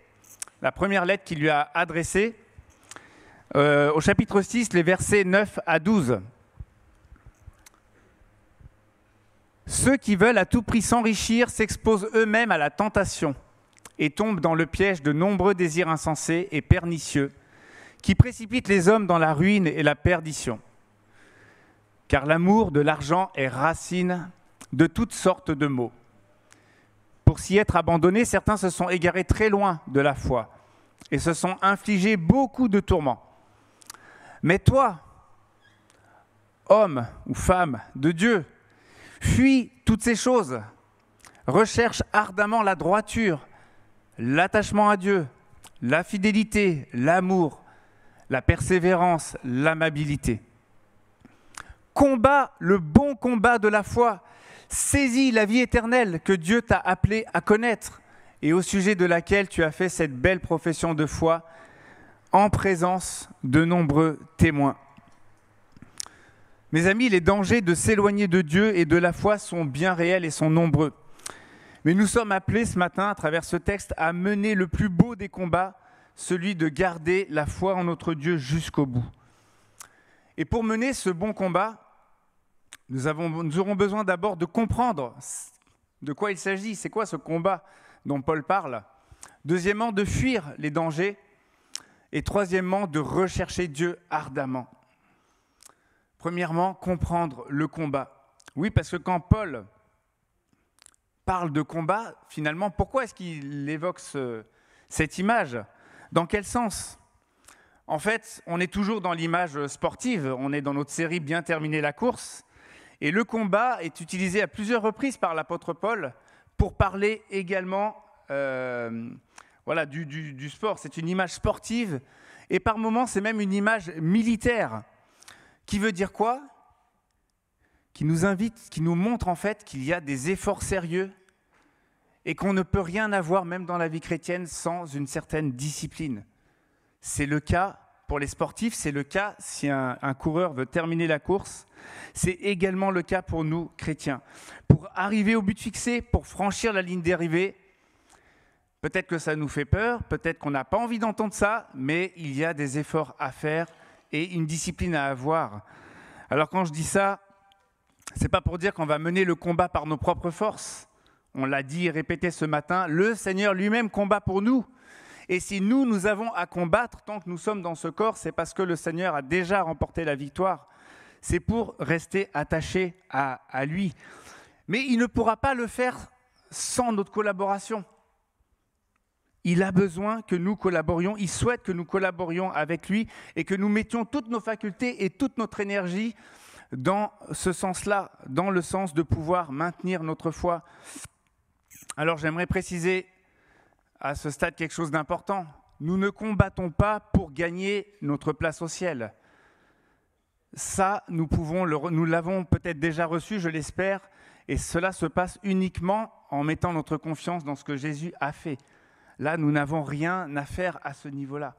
la première lettre qu'il lui a adressée, au chapitre 6, les versets 9 à 12. Ceux qui veulent à tout prix s'enrichir s'exposent eux-mêmes à la tentation et tombent dans le piège de nombreux désirs insensés et pernicieux qui précipitent les hommes dans la ruine et la perdition. Car l'amour de l'argent est racine de toutes sortes de maux. Pour s'y être abandonnés, certains se sont égarés très loin de la foi et se sont infligés beaucoup de tourments. Mais toi, homme ou femme de Dieu, fuis toutes ces choses, recherche ardemment la droiture, l'attachement à Dieu, la fidélité, l'amour, la persévérance, l'amabilité. Combat le bon combat de la foi, saisis la vie éternelle que Dieu t'a appelé à connaître et au sujet de laquelle tu as fait cette belle profession de foi en présence de nombreux témoins. Mes amis, les dangers de s'éloigner de Dieu et de la foi sont bien réels et sont nombreux. Mais nous sommes appelés ce matin, à travers ce texte, à mener le plus beau des combats, celui de garder la foi en notre Dieu jusqu'au bout. Et pour mener ce bon combat, nous aurons besoin d'abord de comprendre de quoi il s'agit, c'est quoi ce combat dont Paul parle. Deuxièmement, de fuir les dangers. Et troisièmement, de rechercher Dieu ardemment. Premièrement, comprendre le combat. Oui, parce que quand Paul parle de combat, finalement, pourquoi est-ce qu'il évoque cette image? Dans quel sens? En fait, on est toujours dans l'image sportive, on est dans notre série Bien terminer la course, et le combat est utilisé à plusieurs reprises par l'apôtre Paul pour parler également du sport. C'est une image sportive, et par moments, c'est même une image militaire, qui veut dire quoi? Qui nous invite, qui nous montre en fait qu'il y a des efforts sérieux et qu'on ne peut rien avoir, même dans la vie chrétienne, sans une certaine discipline. C'est le cas pour les sportifs, c'est le cas si un coureur veut terminer la course. C'est également le cas pour nous, chrétiens. Pour arriver au but fixé, pour franchir la ligne d'arrivée, peut-être que ça nous fait peur, peut-être qu'on n'a pas envie d'entendre ça, mais il y a des efforts à faire et une discipline à avoir. Alors quand je dis ça, c'est pas pour dire qu'on va mener le combat par nos propres forces. On l'a dit et répété ce matin, le Seigneur lui-même combat pour nous. Et si nous avons à combattre tant que nous sommes dans ce corps, c'est parce que le Seigneur a déjà remporté la victoire. C'est pour rester attaché à lui. Mais il ne pourra pas le faire sans notre collaboration. Il a besoin que nous collaborions, il souhaite que nous collaborions avec lui et que nous mettions toutes nos facultés et toute notre énergie dans ce sens-là, dans le sens de pouvoir maintenir notre foi. Alors j'aimerais préciser à ce stade quelque chose d'important. Nous ne combattons pas pour gagner notre place au ciel. Ça, nous l'avons peut-être déjà reçu, je l'espère, et cela se passe uniquement en mettant notre confiance dans ce que Jésus a fait. Là, nous n'avons rien à faire à ce niveau-là.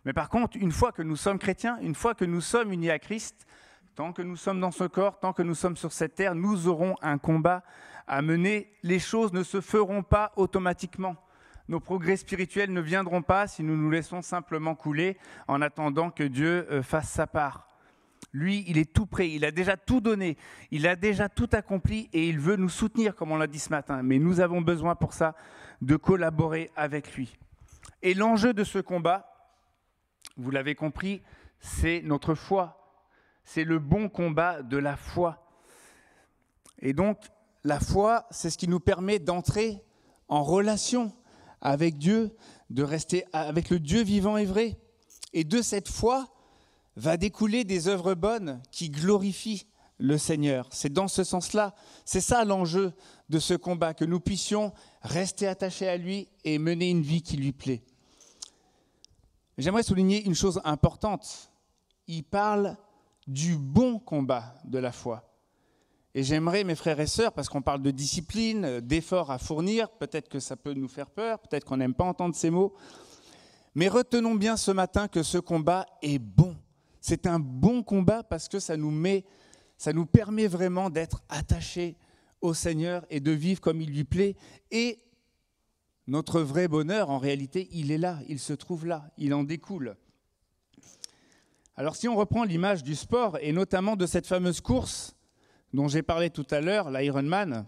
Mais par contre, une fois que nous sommes chrétiens, une fois que nous sommes unis à Christ, tant que nous sommes dans ce corps, tant que nous sommes sur cette terre, nous aurons un combat à mener. Les choses ne se feront pas automatiquement. Nos progrès spirituels ne viendront pas si nous nous laissons simplement couler en attendant que Dieu fasse sa part. Lui, il est tout prêt, il a déjà tout donné, il a déjà tout accompli et il veut nous soutenir, comme on l'a dit ce matin. Mais nous avons besoin pour ça de collaborer avec lui. Et l'enjeu de ce combat, vous l'avez compris, c'est notre foi. c'est le bon combat de la foi. Et donc, la foi, c'est ce qui nous permet d'entrer en relation avec Dieu, de rester avec le Dieu vivant et vrai. Et de cette foi va découler des œuvres bonnes qui glorifient le Seigneur. C'est dans ce sens-là, c'est ça l'enjeu de ce combat, que nous puissions rester attachés à lui et mener une vie qui lui plaît. J'aimerais souligner une chose importante. Il parle du bon combat de la foi. Et j'aimerais, mes frères et sœurs, parce qu'on parle de discipline, d'efforts à fournir, peut-être que ça peut nous faire peur, peut-être qu'on n'aime pas entendre ces mots, mais retenons bien ce matin que ce combat est bon. C'est un bon combat parce que ça nous permet vraiment d'être attachés au Seigneur et de vivre comme il lui plaît. Et notre vrai bonheur, en réalité, il est là, il se trouve là, il en découle. Alors si on reprend l'image du sport, et notamment de cette fameuse course dont j'ai parlé tout à l'heure, l'Ironman,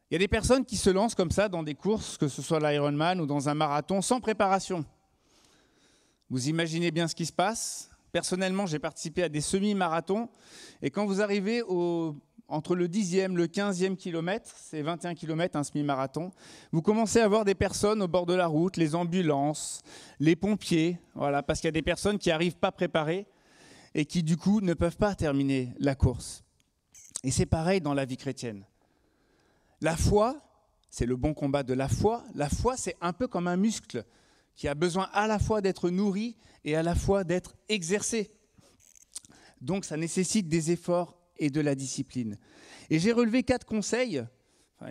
il y a des personnes qui se lancent comme ça dans des courses, que ce soit l'Ironman ou dans un marathon, sans préparation. Vous imaginez bien ce qui se passe. Personnellement, j'ai participé à des semi-marathons, et quand vous arrivez entre le 10e, le 15e kilomètre, c'est 21 km un semi-marathon, vous commencez à voir des personnes au bord de la route, les ambulances, les pompiers, voilà, parce qu'il y a des personnes qui n'arrivent pas préparées et qui du coup ne peuvent pas terminer la course. Et c'est pareil dans la vie chrétienne. La foi, c'est le bon combat de la foi. La foi, c'est un peu comme un muscle qui a besoin à la fois d'être nourri et à la fois d'être exercé. Donc ça nécessite des efforts et de la discipline. Et j'ai relevé 4 conseils.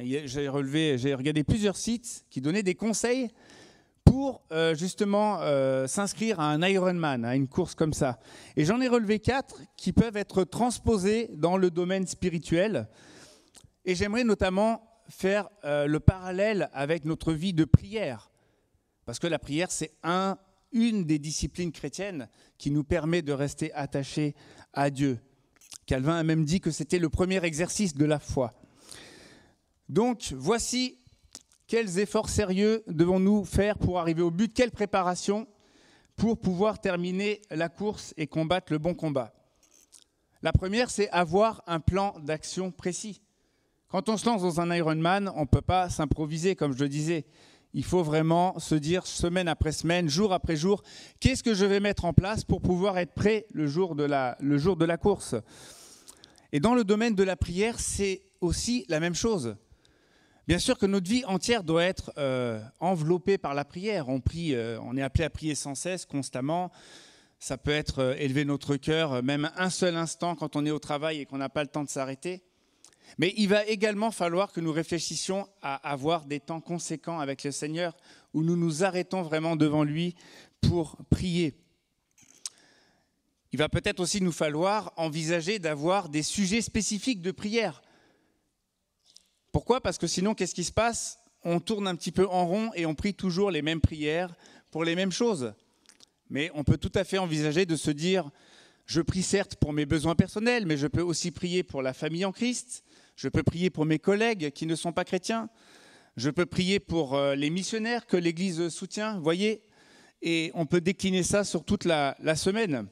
J'ai regardé plusieurs sites qui donnaient des conseils pour justement s'inscrire à un Ironman, à une course comme ça. Et j'en ai relevé 4 qui peuvent être transposés dans le domaine spirituel. Et j'aimerais notamment faire le parallèle avec notre vie de prière. Parce que la prière, c'est une des disciplines chrétiennes qui nous permet de rester attachés à Dieu. Calvin a même dit que c'était le premier exercice de la foi. Donc, voici quels efforts sérieux devons-nous faire pour arriver au but, quelle préparation pour pouvoir terminer la course et combattre le bon combat. La première, c'est avoir un plan d'action précis. Quand on se lance dans un Ironman, on ne peut pas s'improviser, comme je le disais. Il faut vraiment se dire semaine après semaine, jour après jour, qu'est-ce que je vais mettre en place pour pouvoir être prêt le jour de la course. Et dans le domaine de la prière, c'est aussi la même chose. Bien sûr que notre vie entière doit être enveloppée par la prière. On prie, on est appelé à prier sans cesse, constamment. Ça peut être élever notre cœur, même un seul instant quand on est au travail et qu'on n'a pas le temps de s'arrêter. Mais il va également falloir que nous réfléchissions à avoir des temps conséquents avec le Seigneur où nous nous arrêtons vraiment devant lui pour prier. Il va peut-être aussi nous falloir envisager d'avoir des sujets spécifiques de prière. Pourquoi ? Parce que sinon, qu'est-ce qui se passe ? On tourne un petit peu en rond et on prie toujours les mêmes prières pour les mêmes choses. Mais on peut tout à fait envisager de se dire, je prie certes pour mes besoins personnels, mais je peux aussi prier pour la famille en Christ. Je peux prier pour mes collègues qui ne sont pas chrétiens. Je peux prier pour les missionnaires que l'Église soutient, vous voyez. Et on peut décliner ça sur toute la semaine.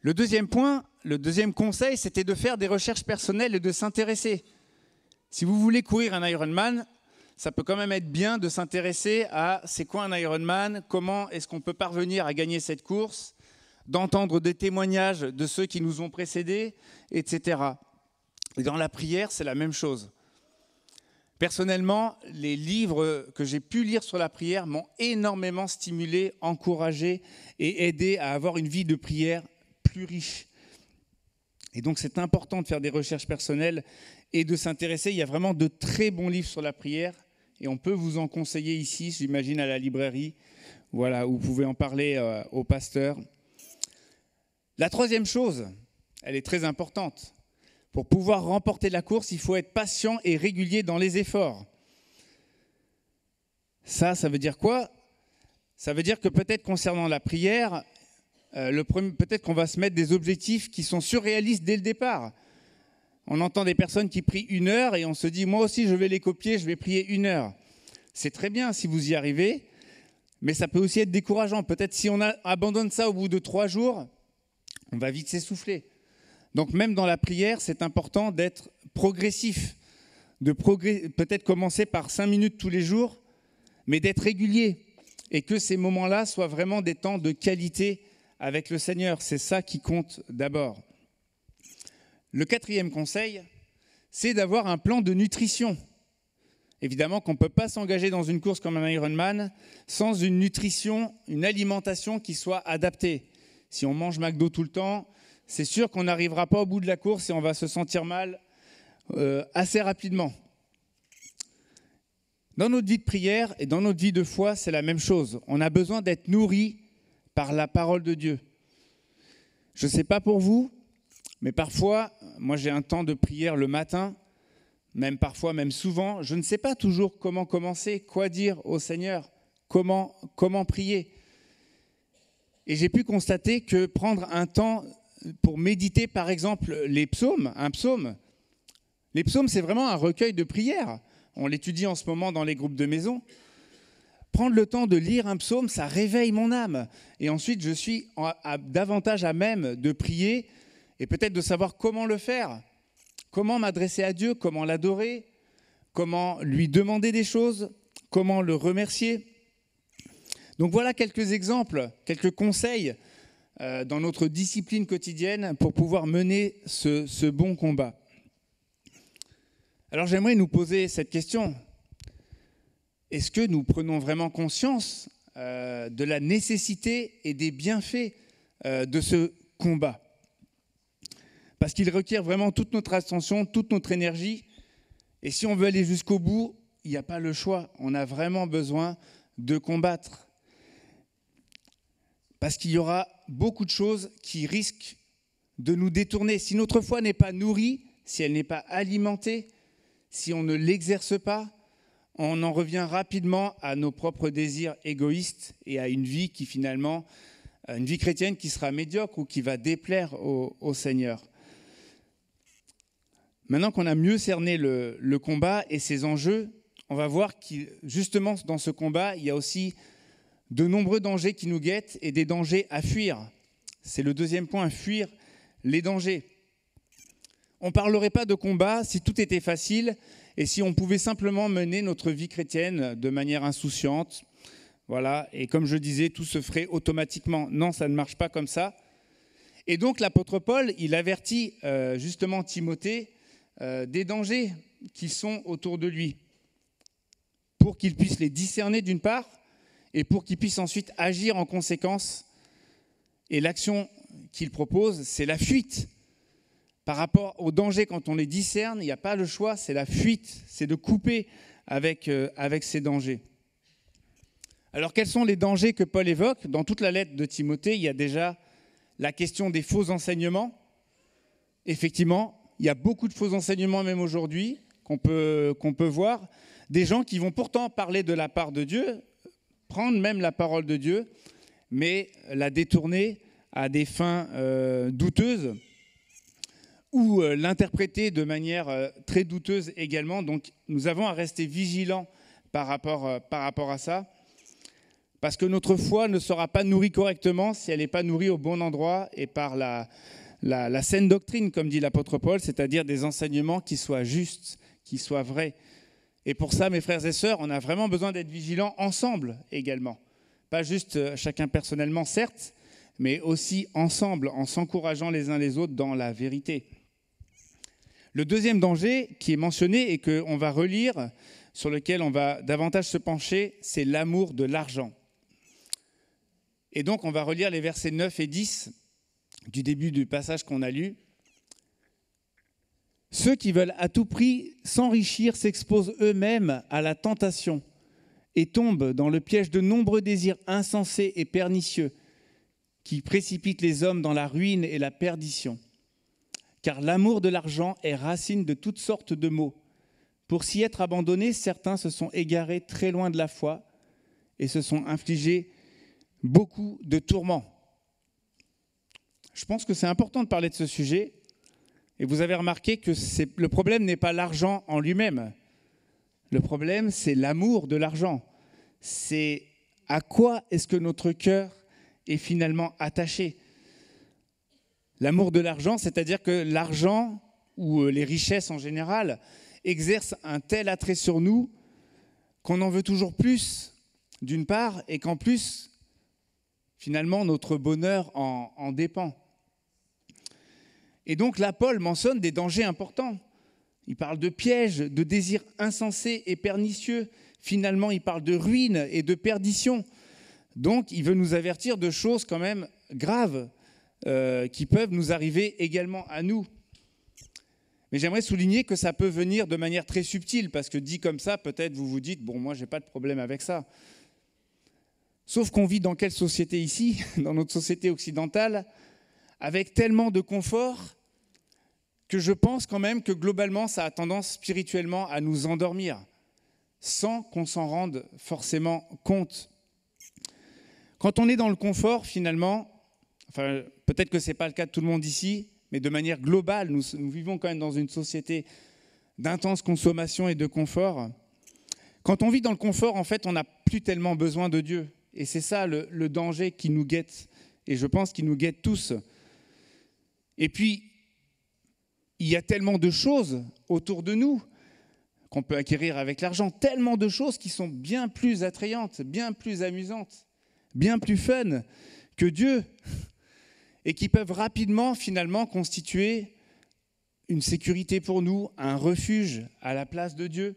Le deuxième point, le deuxième conseil, c'était de faire des recherches personnelles et de s'intéresser. Si vous voulez courir un Ironman, ça peut quand même être bien de s'intéresser à c'est quoi un Ironman, comment est-ce qu'on peut parvenir à gagner cette course, d'entendre des témoignages de ceux qui nous ont précédés, etc. Et dans la prière, c'est la même chose. Personnellement, les livres que j'ai pu lire sur la prière m'ont énormément stimulé, encouragé et aidé à avoir une vie de prière plus riche. Et donc c'est important de faire des recherches personnelles et de s'intéresser. Il y a vraiment de très bons livres sur la prière et on peut vous en conseiller ici, j'imagine à la librairie, voilà, où vous pouvez en parler au pasteur. La troisième chose, elle est très importante. Pour pouvoir remporter la course, il faut être patient et régulier dans les efforts. Ça veut dire quoi ? Ça veut dire que peut-être concernant la prière, peut-être qu'on va se mettre des objectifs qui sont surréalistes dès le départ. On entend des personnes qui prient 1 heure et on se dit, moi aussi je vais les copier, je vais prier 1 heure. C'est très bien si vous y arrivez, Mais ça peut aussi être décourageant. Peut-être si on abandonne ça au bout de 3 jours, on va vite s'essouffler. Donc même dans la prière, c'est important d'être progressif, peut-être commencer par 5 minutes tous les jours, mais d'être régulier et que ces moments-là soient vraiment des temps de qualité avec le Seigneur. C'est ça qui compte d'abord. Le 4e conseil, c'est d'avoir un plan de nutrition. Évidemment qu'on ne peut pas s'engager dans une course comme un Ironman sans une nutrition, une alimentation qui soit adaptée. Si on mange McDo tout le temps, c'est sûr qu'on n'arrivera pas au bout de la course et on va se sentir mal assez rapidement. Dans notre vie de prière et dans notre vie de foi, c'est la même chose. On a besoin d'être nourri par la parole de Dieu. Je ne sais pas pour vous, mais parfois, moi j'ai un temps de prière le matin, parfois, même souvent, je ne sais pas toujours comment commencer, quoi dire au Seigneur, comment prier. Et j'ai pu constater que prendre un temps pour méditer, par exemple, les psaumes, les psaumes, c'est vraiment un recueil de prières. On l'étudie en ce moment dans les groupes de maison. Prendre le temps de lire un psaume, ça réveille mon âme. Et ensuite, je suis davantage à même de prier et peut-être de savoir comment le faire. Comment m'adresser à Dieu, comment l'adorer, comment lui demander des choses, comment le remercier. Donc voilà quelques exemples, quelques conseils dans notre discipline quotidienne pour pouvoir mener ce bon combat. Alors j'aimerais nous poser cette question. Est-ce que nous prenons vraiment conscience de la nécessité et des bienfaits de ce combat ? Parce qu'il requiert vraiment toute notre attention, toute notre énergie. Et si on veut aller jusqu'au bout, il n'y a pas le choix. On a vraiment besoin de combattre. Parce qu'il y aura beaucoup de choses qui risquent de nous détourner. Si notre foi n'est pas nourrie, si elle n'est pas alimentée, si on ne l'exerce pas, on en revient rapidement à nos propres désirs égoïstes et à une vie qui finalement, une vie chrétienne qui sera médiocre ou qui va déplaire au Seigneur. Maintenant qu'on a mieux cerné le combat et ses enjeux, on va voir que justement dans ce combat, il y a aussi de nombreux dangers qui nous guettent et des dangers à fuir. C'est le 2e point, fuir les dangers. On ne parlerait pas de combat si tout était facile et si on pouvait simplement mener notre vie chrétienne de manière insouciante. Voilà, et comme je disais, tout se ferait automatiquement. Non, ça ne marche pas comme ça. Et donc l'apôtre Paul, il avertit justement Timothée des dangers qui sont autour de lui, pour qu'il puisse les discerner d'une part, et pour qu'il puisse ensuite agir en conséquence. Et l'action qu'il propose, c'est la fuite. Par rapport aux dangers, quand on les discerne, il n'y a pas le choix, c'est la fuite, c'est de couper avec ces dangers. Alors quels sont les dangers que Paul évoque ? Dans toute la lettre de Timothée, il y a déjà la question des faux enseignements. Effectivement, il y a beaucoup de faux enseignements même aujourd'hui qu'on peut voir. Des gens qui vont pourtant parler de la part de Dieu, prendre même la parole de Dieu, mais la détourner à des fins douteuses ou l'interpréter de manière très douteuse également. Donc nous avons à rester vigilants par rapport à ça, parce que notre foi ne sera pas nourrie correctement si elle n'est pas nourrie au bon endroit et par la saine doctrine, comme dit l'apôtre Paul, c'est-à-dire des enseignements qui soient justes, qui soient vrais. Et pour ça, mes frères et sœurs, on a vraiment besoin d'être vigilants ensemble également. Pas juste chacun personnellement, certes, mais aussi ensemble, en s'encourageant les uns les autres dans la vérité. Le 2e danger qui est mentionné et qu'on va relire, sur lequel on va davantage se pencher, c'est l'amour de l'argent. Et donc, on va relire les versets 9 et 10 du début du passage qu'on a lu. Ceux qui veulent à tout prix s'enrichir s'exposent eux-mêmes à la tentation et tombent dans le piège de nombreux désirs insensés et pernicieux qui précipitent les hommes dans la ruine et la perdition. Car l'amour de l'argent est racine de toutes sortes de maux. Pour s'y être abandonnés, certains se sont égarés très loin de la foi et se sont infligés beaucoup de tourments. Je pense que c'est important de parler de ce sujet. Et vous avez remarqué que le problème n'est pas l'argent en lui-même. Le problème, c'est l'amour de l'argent. C'est À quoi est-ce que notre cœur est finalement attaché? L'amour de l'argent, c'est-à-dire que l'argent ou les richesses en général exercent un tel attrait sur nous qu'on en veut toujours plus, d'une part, et qu'en plus, finalement, notre bonheur en dépend. Et donc là, Paul mentionne des dangers importants. Il parle de pièges, de désirs insensés et pernicieux. Finalement, il parle de ruine et de perdition. Donc, il veut nous avertir de choses quand même graves qui peuvent nous arriver également à nous. Mais j'aimerais souligner que ça peut venir de manière très subtile, parce que dit comme ça, peut-être vous vous dites « bon, moi, je n'ai pas de problème avec ça ». Sauf qu'on vit dans quelle société ici, dans notre société occidentale, avec tellement de confort que je pense quand même que globalement, ça a tendance spirituellement à nous endormir, sans qu'on s'en rende forcément compte. Quand on est dans le confort, finalement, enfin, peut-être que ce n'est pas le cas de tout le monde ici, mais de manière globale, nous vivons quand même dans une société d'intense consommation et de confort. Quand on vit dans le confort, en fait, on n'a plus tellement besoin de Dieu. Et c'est ça le danger qui nous guette, et je pense qu'il nous guette tous. Et puis, il y a tellement de choses autour de nous qu'on peut acquérir avec l'argent, tellement de choses qui sont bien plus attrayantes, bien plus amusantes, bien plus fun que Dieu, et qui peuvent rapidement, finalement, constituer une sécurité pour nous, un refuge à la place de Dieu,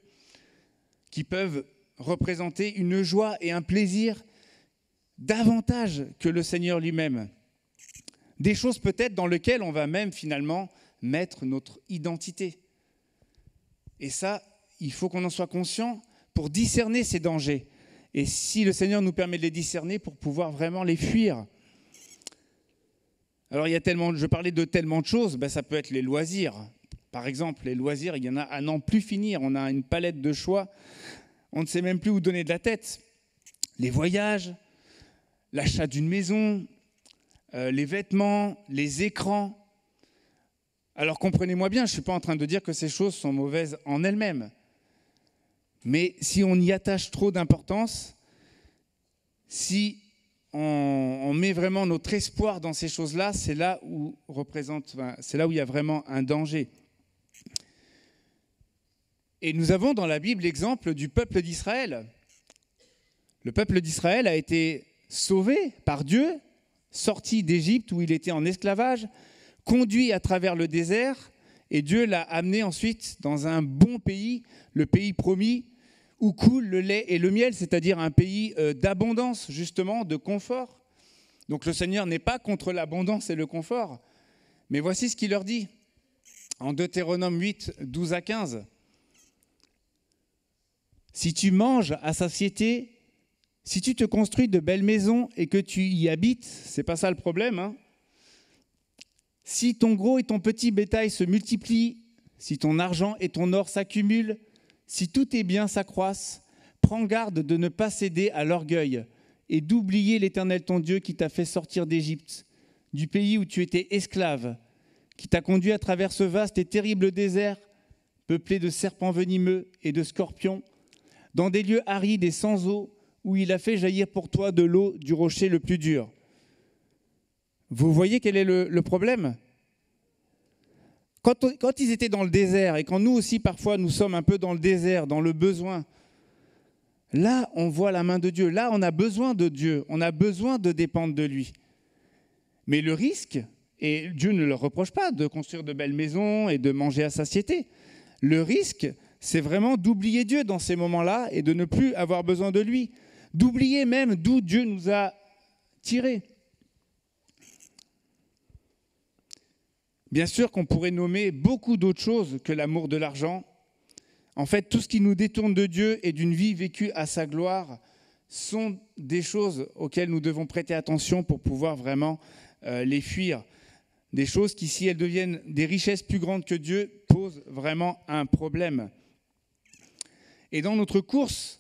qui peuvent représenter une joie et un plaisir davantage que le Seigneur lui-même. Des choses peut-être dans lesquelles on va même finalement mettre notre identité. Et ça, il faut qu'on en soit conscient pour discerner ces dangers. Et si le Seigneur nous permet de les discerner, pour pouvoir vraiment les fuir. Alors, je parlais de tellement de choses, ça peut être les loisirs. Par exemple, les loisirs, il y en a à n'en plus finir. On a une palette de choix. On ne sait même plus où donner de la tête. Les voyages, l'achat d'une maison, les vêtements, les écrans. Alors comprenez-moi bien, je ne suis pas en train de dire que ces choses sont mauvaises en elles-mêmes. Mais si on y attache trop d'importance, si on met vraiment notre espoir dans ces choses-là, c'est là où il y a vraiment un danger. Et nous avons dans la Bible l'exemple du peuple d'Israël. Le peuple d'Israël a été sauvé par Dieu, sorti d'Égypte où il était en esclavage, conduit à travers le désert, et Dieu l'a amené ensuite dans un bon pays, le pays promis, où coule le lait et le miel, c'est-à-dire un pays d'abondance, justement, de confort. Donc le Seigneur n'est pas contre l'abondance et le confort, mais voici ce qu'il leur dit, en Deutéronome 8, 12 à 15. « Si tu manges à satiété, si tu te construis de belles maisons et que tu y habites, c'est pas ça le problème, hein. Si ton gros et ton petit bétail se multiplient, si ton argent et ton or s'accumulent, si tous tes biens s'accroissent, prends garde de ne pas céder à l'orgueil et d'oublier l'Éternel ton Dieu qui t'a fait sortir d'Égypte, du pays où tu étais esclave, qui t'a conduit à travers ce vaste et terrible désert, peuplé de serpents venimeux et de scorpions, dans des lieux arides et sans eau, où il a fait jaillir pour toi de l'eau du rocher le plus dur. » Vous voyez quel est le problème ? Quand ils étaient dans le désert, et quand nous aussi parfois nous sommes un peu dans le désert, dans le besoin, là on voit la main de Dieu, là on a besoin de Dieu, on a besoin de dépendre de lui. Mais le risque, et Dieu ne leur reproche pas de construire de belles maisons et de manger à satiété, le risque c'est vraiment d'oublier Dieu dans ces moments-là et de ne plus avoir besoin de lui, d'oublier même d'où Dieu nous a tirés. Bien sûr qu'on pourrait nommer beaucoup d'autres choses que l'amour de l'argent. En fait, tout ce qui nous détourne de Dieu et d'une vie vécue à sa gloire sont des choses auxquelles nous devons prêter attention pour pouvoir vraiment les fuir. Des choses qui, si elles deviennent des richesses plus grandes que Dieu, posent vraiment un problème. Et dans notre course,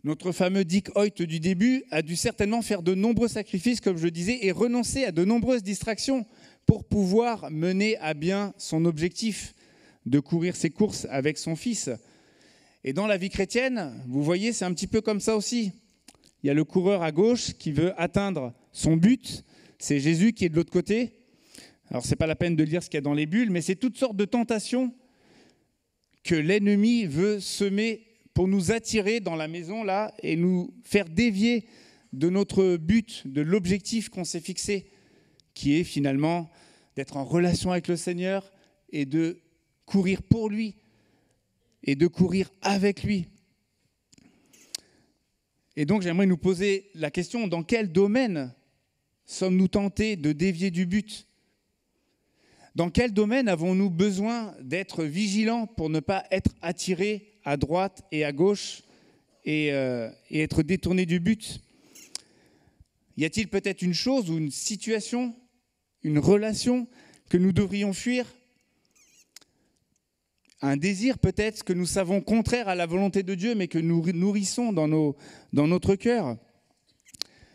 notre fameux Dick Hoyt du début a dû certainement faire de nombreux sacrifices, comme je le disais, et renoncer à de nombreuses distractions pour pouvoir mener à bien son objectif de courir ses courses avec son fils. Et dans la vie chrétienne, vous voyez, c'est un petit peu comme ça aussi. Il y a le coureur à gauche qui veut atteindre son but. C'est Jésus qui est de l'autre côté. Alors, ce n'est pas la peine de lire ce qu'il y a dans les bulles, mais c'est toutes sortes de tentations que l'ennemi veut semer pour nous attirer dans la maison là et nous faire dévier de notre but, de l'objectif qu'on s'est fixé, qui est finalement d'être en relation avec le Seigneur et de courir pour lui et de courir avec lui. Et donc j'aimerais nous poser la question, dans quel domaine sommes-nous tentés de dévier du but ? Dans quel domaine avons-nous besoin d'être vigilants pour ne pas être attirés à droite et à gauche et être détournés du but ? Y a-t-il peut-être une chose ou une situation, une relation que nous devrions fuir ? Un désir peut-être que nous savons contraire à la volonté de Dieu, mais que nous nourrissons dans notre cœur.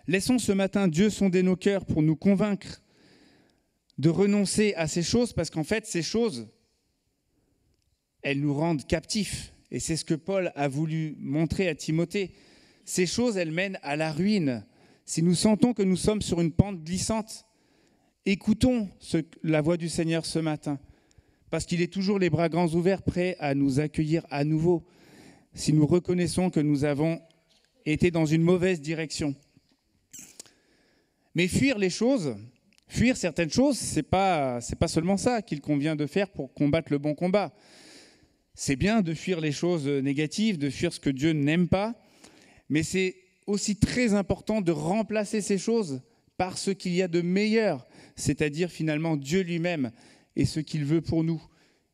Laissons ce matin Dieu sonder nos cœurs pour nous convaincre de renoncer à ces choses, parce qu'en fait, ces choses, elles nous rendent captifs. Et c'est ce que Paul a voulu montrer à Timothée. Ces choses, elles mènent à la ruine. Si nous sentons que nous sommes sur une pente glissante, écoutons la voix du Seigneur ce matin, parce qu'il est toujours les bras grands ouverts, prêt à nous accueillir à nouveau, si nous reconnaissons que nous avons été dans une mauvaise direction. Mais fuir les choses, fuir certaines choses, c'est pas seulement ça qu'il convient de faire pour combattre le bon combat. C'est bien de fuir les choses négatives, de fuir ce que Dieu n'aime pas, mais c'est aussi très important de remplacer ces choses par ce qu'il y a de meilleur, c'est-à-dire finalement Dieu lui-même et ce qu'il veut pour nous.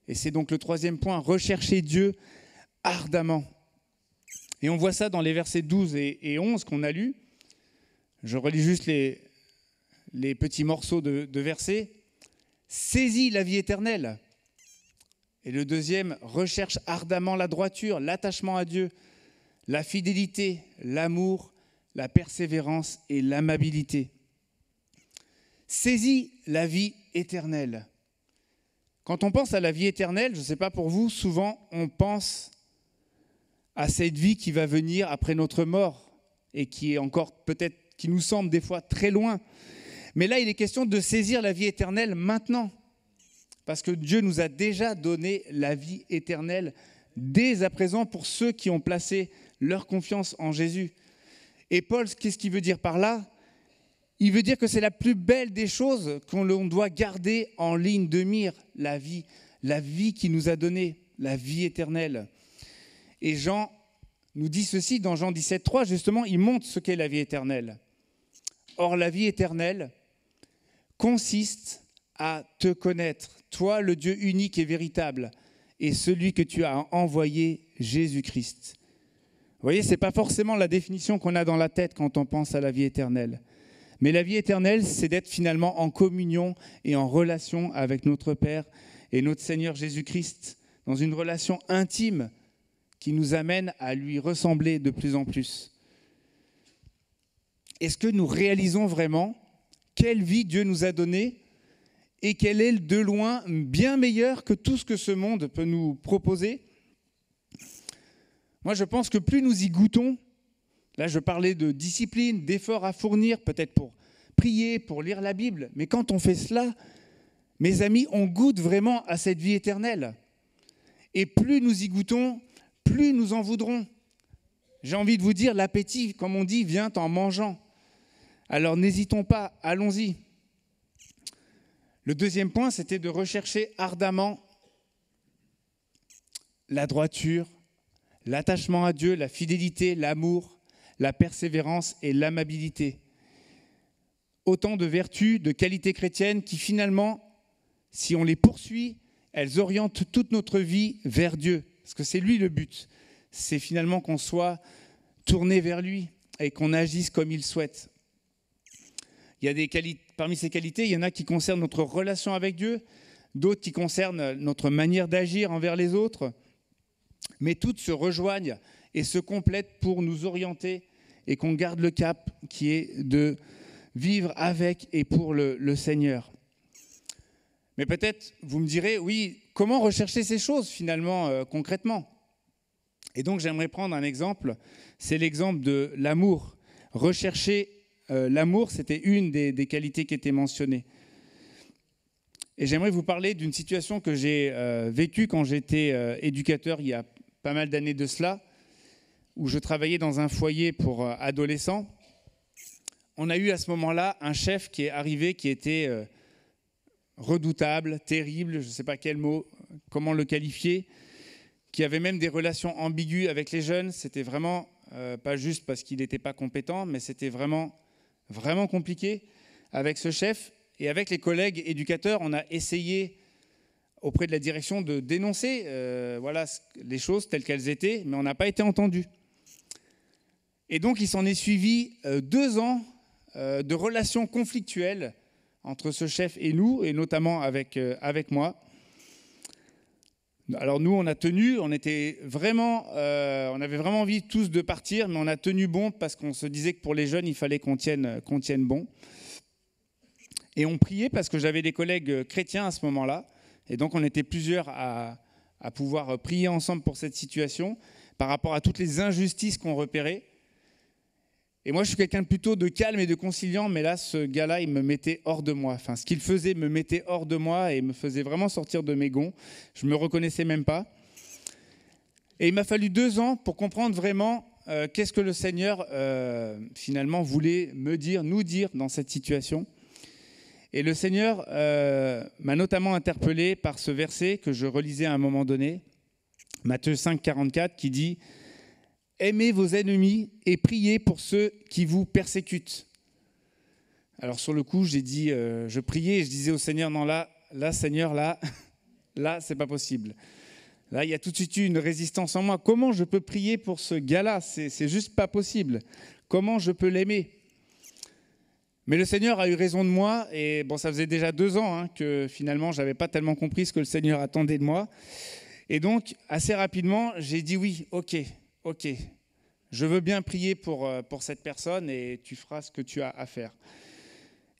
Et c'est donc le troisième point, rechercher Dieu ardemment. Et on voit ça dans les versets 12 et 11 qu'on a lus. Je relis juste les petits morceaux de versets. « Saisis la vie éternelle ». Et le deuxième, « Recherche ardemment la droiture, l'attachement à Dieu, la fidélité, l'amour, la persévérance et l'amabilité. » Saisis la vie éternelle. Quand on pense à la vie éternelle, je ne sais pas pour vous, souvent on pense à cette vie qui va venir après notre mort et qui est encore peut-être, qui nous semble des fois très loin. Mais là, il est question de saisir la vie éternelle maintenant, parce que Dieu nous a déjà donné la vie éternelle dès à présent pour ceux qui ont placé leur confiance en Jésus. Et Paul, qu'est-ce qu'il veut dire par là ? Il veut dire que c'est la plus belle des choses qu'on doit garder en ligne de mire, la vie qu'il nous a donnée, la vie éternelle. Et Jean nous dit ceci dans Jean 17,3, justement, il montre ce qu'est la vie éternelle. Or, la vie éternelle consiste à te connaître, toi, le Dieu unique et véritable, et celui que tu as envoyé, Jésus-Christ. Vous voyez, ce n'est pas forcément la définition qu'on a dans la tête quand on pense à la vie éternelle. Mais la vie éternelle, c'est d'être finalement en communion et en relation avec notre Père et notre Seigneur Jésus-Christ, dans une relation intime qui nous amène à lui ressembler de plus en plus. Est-ce que nous réalisons vraiment quelle vie Dieu nous a donnée et qu'elle est de loin bien meilleure que tout ce que ce monde peut nous proposer ? Moi, je pense que plus nous y goûtons, là je parlais de discipline, d'efforts à fournir, peut-être pour prier, pour lire la Bible, mais quand on fait cela, mes amis, on goûte vraiment à cette vie éternelle. Et plus nous y goûtons, plus nous en voudrons. J'ai envie de vous dire, l'appétit, comme on dit, vient en mangeant. Alors n'hésitons pas, allons-y. Le deuxième point, c'était de rechercher ardemment la droiture, l'attachement à Dieu, la fidélité, l'amour, la persévérance et l'amabilité. Autant de vertus, de qualités chrétiennes qui finalement, si on les poursuit, elles orientent toute notre vie vers Dieu. Parce que c'est lui le but. C'est finalement qu'on soit tourné vers lui et qu'on agisse comme il souhaite. Il y a parmi ces qualités, il y en a qui concernent notre relation avec Dieu, d'autres qui concernent notre manière d'agir envers les autres, mais toutes se rejoignent et se complètent pour nous orienter et qu'on garde le cap qui est de vivre avec et pour le Seigneur. Mais peut-être, vous me direz, oui, comment rechercher ces choses finalement, concrètement ? Et donc j'aimerais prendre un exemple, c'est l'exemple de l'amour. rechercher l'amour, c'était une des qualités qui étaient mentionnées. Et j'aimerais vous parler d'une situation que j'ai vécue quand j'étais éducateur il y a pas mal d'années de cela, où je travaillais dans un foyer pour adolescents. On a eu à ce moment-là un chef qui est arrivé qui était redoutable, terrible, je ne sais pas quel mot, comment le qualifier, qui avait même des relations ambiguës avec les jeunes. C'était vraiment pas juste parce qu'il n'était pas compétent, mais c'était vraiment, vraiment compliqué avec ce chef. Et avec les collègues éducateurs, on a essayé auprès de la direction de dénoncer les choses telles qu'elles étaient, mais on n'a pas été entendu. Et donc, il s'en est suivi 2 ans de relations conflictuelles entre ce chef et nous, et notamment avec moi. Alors nous, on a tenu, on avait vraiment envie tous de partir, mais on a tenu bon parce qu'on se disait que pour les jeunes, il fallait qu'on tienne bon. Et on priait parce que j'avais des collègues chrétiens à ce moment-là, et donc on était plusieurs à pouvoir prier ensemble pour cette situation, par rapport à toutes les injustices qu'on repérait. Et moi, je suis quelqu'un plutôt de calme et de conciliant, mais là, ce gars-là, il me mettait hors de moi. Enfin, ce qu'il faisait me mettait hors de moi et me faisait vraiment sortir de mes gonds. Je ne me reconnaissais même pas. Et il m'a fallu 2 ans pour comprendre vraiment qu'est-ce que le Seigneur, finalement, voulait nous dire dans cette situation. Et le Seigneur m'a notamment interpellé par ce verset que je relisais à un moment donné, Matthieu 5, 44, qui dit « Aimez vos ennemis et priez pour ceux qui vous persécutent. » Alors sur le coup, j'ai dit, je priais et je disais au Seigneur, non là Seigneur, là, c'est pas possible. Là, il y a tout de suite eu une résistance en moi. Comment je peux prier pour ce gars-là ? C'est juste pas possible. Comment je peux l'aimer ? Mais le Seigneur a eu raison de moi, et bon, ça faisait déjà 2 ans que finalement, je n'avais pas tellement compris ce que le Seigneur attendait de moi. Et donc, assez rapidement, j'ai dit oui, ok, je veux bien prier pour cette personne et tu feras ce que tu as à faire.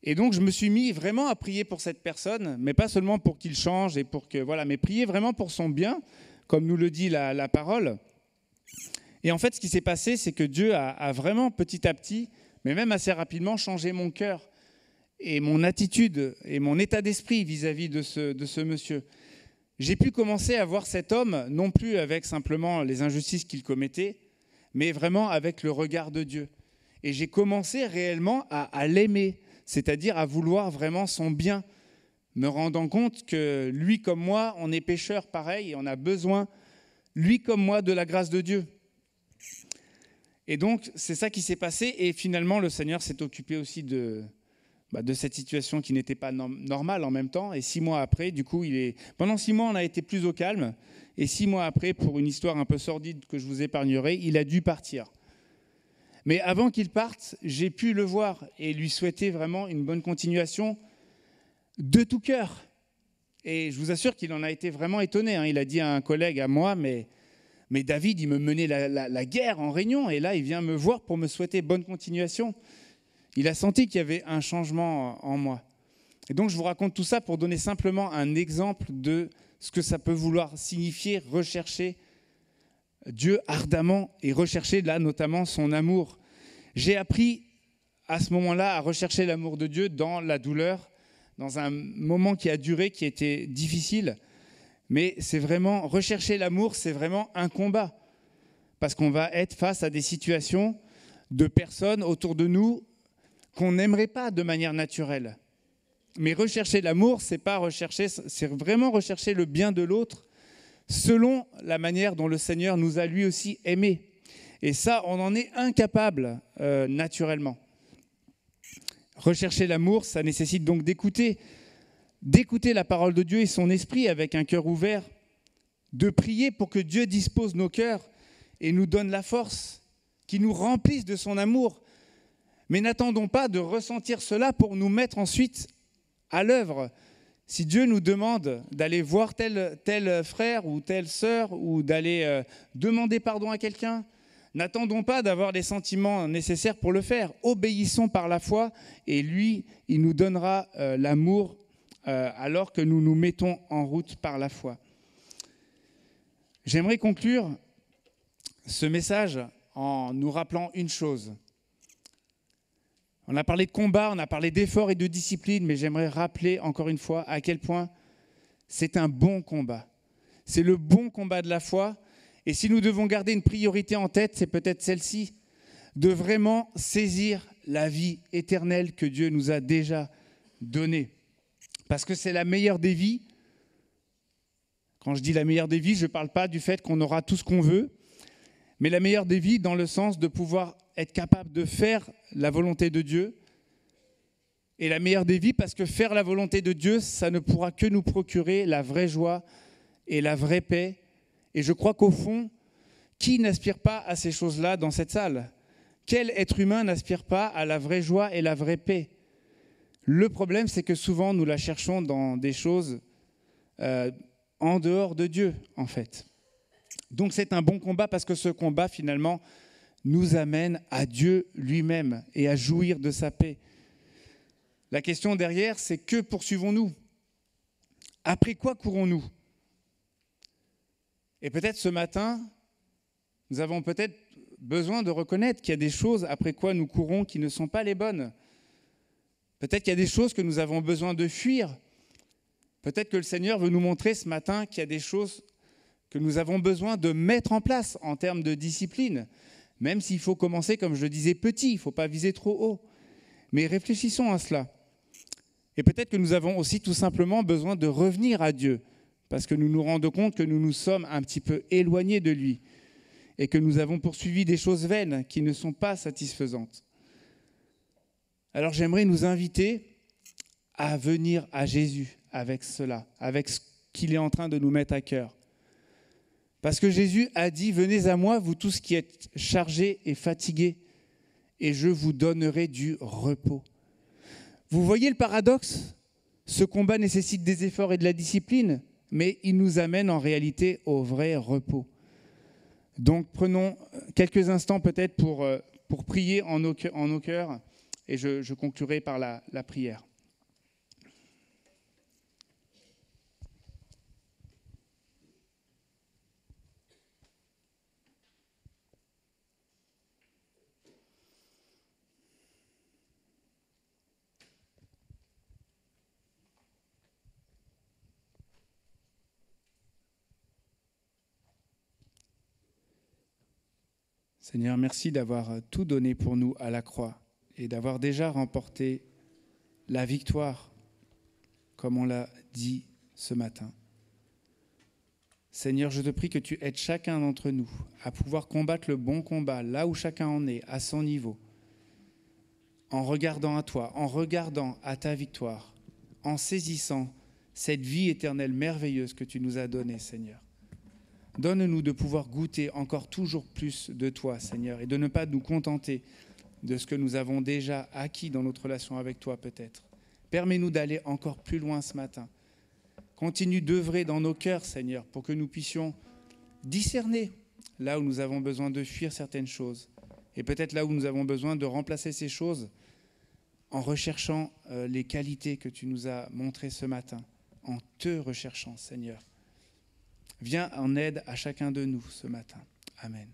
Et donc, je me suis mis vraiment à prier pour cette personne, mais pas seulement pour qu'il change, mais prier vraiment pour son bien, comme nous le dit la parole. Et en fait, ce qui s'est passé, c'est que Dieu a vraiment petit à petit, mais même assez rapidement, changé mon cœur et mon attitude et mon état d'esprit vis-à-vis de ce monsieur. J'ai pu commencer à voir cet homme, non plus avec simplement les injustices qu'il commettait, mais vraiment avec le regard de Dieu. Et j'ai commencé réellement à l'aimer, c'est-à-dire à vouloir vraiment son bien, me rendant compte que lui comme moi, on est pécheurs pareil, et on a besoin, lui comme moi, de la grâce de Dieu. Et donc, c'est ça qui s'est passé, et finalement, le Seigneur s'est occupé aussi de cette situation qui n'était pas normale en même temps. Et 6 mois après, du coup, pendant 6 mois, on a été plus au calme. Et 6 mois après, pour une histoire un peu sordide que je vous épargnerai, il a dû partir. Mais avant qu'il parte, j'ai pu le voir et lui souhaiter vraiment une bonne continuation de tout cœur. Et je vous assure qu'il en a été vraiment étonné. Il a dit à un collègue, à moi, mais David, il me menait la guerre en réunion. Et là, il vient me voir pour me souhaiter bonne continuation. Il a senti qu'il y avait un changement en moi. Et donc, je vous raconte tout ça pour donner simplement un exemple de ce que ça peut vouloir signifier, rechercher Dieu ardemment et rechercher là notamment son amour. J'ai appris à ce moment-là à rechercher l'amour de Dieu dans la douleur, dans un moment qui a duré, qui était difficile. Mais c'est vraiment, rechercher l'amour, c'est vraiment un combat. Parce qu'on va être face à des situations de personnes autour de nous qu'on n'aimerait pas de manière naturelle. Mais rechercher l'amour, c'est vraiment rechercher le bien de l'autre selon la manière dont le Seigneur nous a lui aussi aimés. Et ça, on en est incapable naturellement. Rechercher l'amour, ça nécessite donc d'écouter la parole de Dieu et son esprit avec un cœur ouvert, de prier pour que Dieu dispose nos cœurs et nous donne la force, qu'il nous remplisse de son amour. Mais n'attendons pas de ressentir cela pour nous mettre ensuite à l'œuvre. Si Dieu nous demande d'aller voir tel frère ou telle sœur ou d'aller demander pardon à quelqu'un, n'attendons pas d'avoir les sentiments nécessaires pour le faire. Obéissons par la foi et lui, il nous donnera l'amour alors que nous nous mettons en route par la foi. J'aimerais conclure ce message en nous rappelant une chose. On a parlé de combat, on a parlé d'effort et de discipline, mais j'aimerais rappeler encore une fois à quel point c'est un bon combat. C'est le bon combat de la foi. Et si nous devons garder une priorité en tête, c'est peut-être celle-ci, de vraiment saisir la vie éternelle que Dieu nous a déjà donnée. Parce que c'est la meilleure des vies. Quand je dis la meilleure des vies, je ne parle pas du fait qu'on aura tout ce qu'on veut, mais la meilleure des vies dans le sens de pouvoir être capable de faire la volonté de Dieu. Et la meilleure des vies parce que faire la volonté de Dieu, ça ne pourra que nous procurer la vraie joie et la vraie paix. Et je crois qu'au fond, qui n'aspire pas à ces choses-là dans cette salle ? Quel être humain n'aspire pas à la vraie joie et la vraie paix ? Le problème, c'est que souvent, nous la cherchons dans des choses en dehors de Dieu, en fait. Donc c'est un bon combat parce que ce combat, finalement, nous amène à Dieu lui-même et à jouir de sa paix. La question derrière, c'est que poursuivons-nous ? Après quoi courons-nous ? Et peut-être ce matin, nous avons peut-être besoin de reconnaître qu'il y a des choses après quoi nous courons qui ne sont pas les bonnes. Peut-être qu'il y a des choses que nous avons besoin de fuir. Peut-être que le Seigneur veut nous montrer ce matin qu'il y a des choses que nous avons besoin de mettre en place en termes de discipline, même s'il faut commencer, comme je le disais, petit, il ne faut pas viser trop haut. Mais réfléchissons à cela. Et peut-être que nous avons aussi tout simplement besoin de revenir à Dieu, parce que nous nous rendons compte que nous nous sommes un petit peu éloignés de lui et que nous avons poursuivi des choses vaines qui ne sont pas satisfaisantes. Alors j'aimerais nous inviter à venir à Jésus avec cela, avec ce qu'il est en train de nous mettre à cœur. Parce que Jésus a dit « Venez à moi, vous tous qui êtes chargés et fatigués, et je vous donnerai du repos. » Vous voyez le paradoxe ? Ce combat nécessite des efforts et de la discipline, mais il nous amène en réalité au vrai repos. Donc prenons quelques instants peut-être pour prier en nos cœurs, et je conclurai par la prière. Seigneur, merci d'avoir tout donné pour nous à la croix et d'avoir déjà remporté la victoire, comme on l'a dit ce matin. Seigneur, je te prie que tu aides chacun d'entre nous à pouvoir combattre le bon combat, là où chacun en est, à son niveau, en regardant à toi, en regardant à ta victoire, en saisissant cette vie éternelle merveilleuse que tu nous as donnée, Seigneur. Donne-nous de pouvoir goûter encore toujours plus de toi, Seigneur, et de ne pas nous contenter de ce que nous avons déjà acquis dans notre relation avec toi, peut-être. Permets-nous d'aller encore plus loin ce matin. Continue d'œuvrer dans nos cœurs, Seigneur, pour que nous puissions discerner là où nous avons besoin de fuir certaines choses, et peut-être là où nous avons besoin de remplacer ces choses en recherchant les qualités que tu nous as montrées ce matin, en te recherchant, Seigneur. Viens en aide à chacun de nous ce matin. Amen.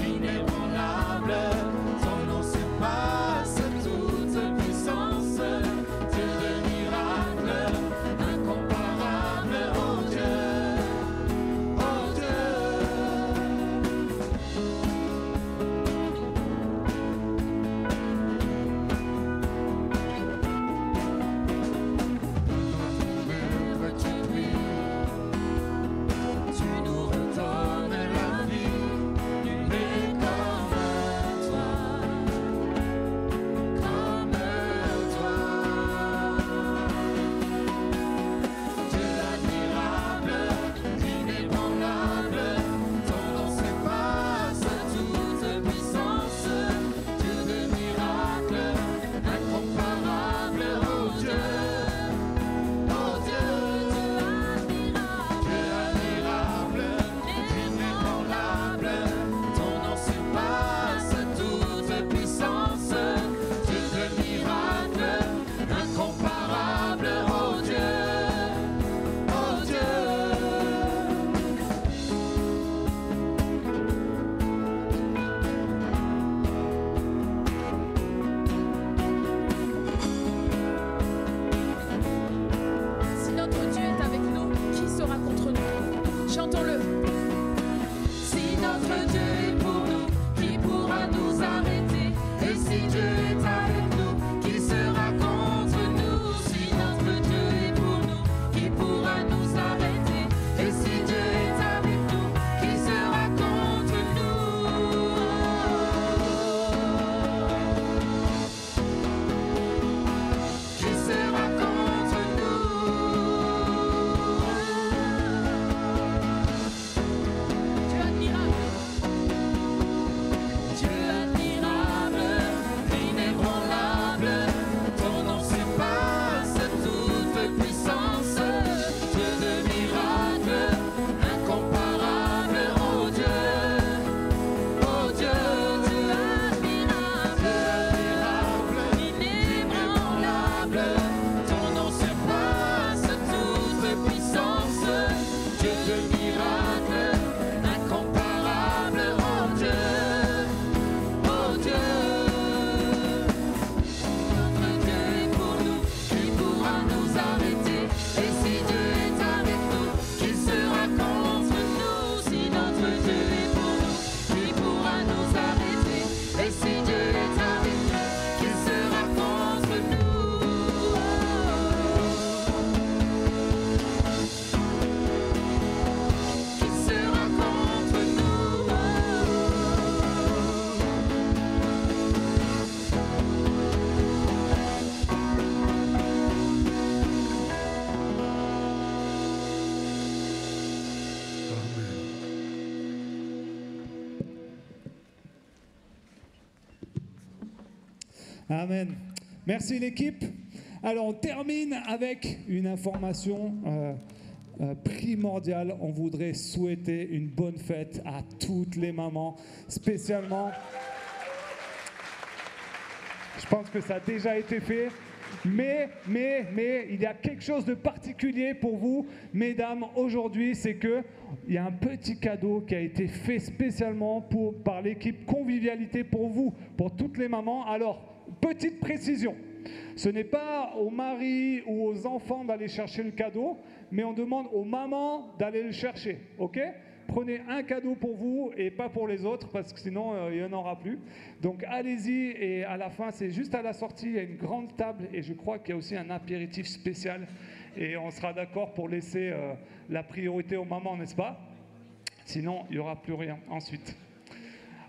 Inébranlable, Amen. Merci l'équipe. Alors on termine avec une information primordiale. On voudrait souhaiter une bonne fête à toutes les mamans, spécialement. Je pense que ça a déjà été fait. Mais, il y a quelque chose de particulier pour vous, mesdames, aujourd'hui, c'est qu'il y a un petit cadeau qui a été fait spécialement par l'équipe Convivialité pour vous, pour toutes les mamans. Alors, petite précision, ce n'est pas aux maris ou aux enfants d'aller chercher le cadeau, mais on demande aux mamans d'aller le chercher, ok ? Prenez un cadeau pour vous et pas pour les autres parce que sinon il n'y en aura plus. Donc allez-y et à la fin, c'est juste à la sortie, il y a une grande table et je crois qu'il y a aussi un apéritif spécial et on sera d'accord pour laisser la priorité aux mamans, n'est-ce pas? Sinon, il n'y aura plus rien ensuite.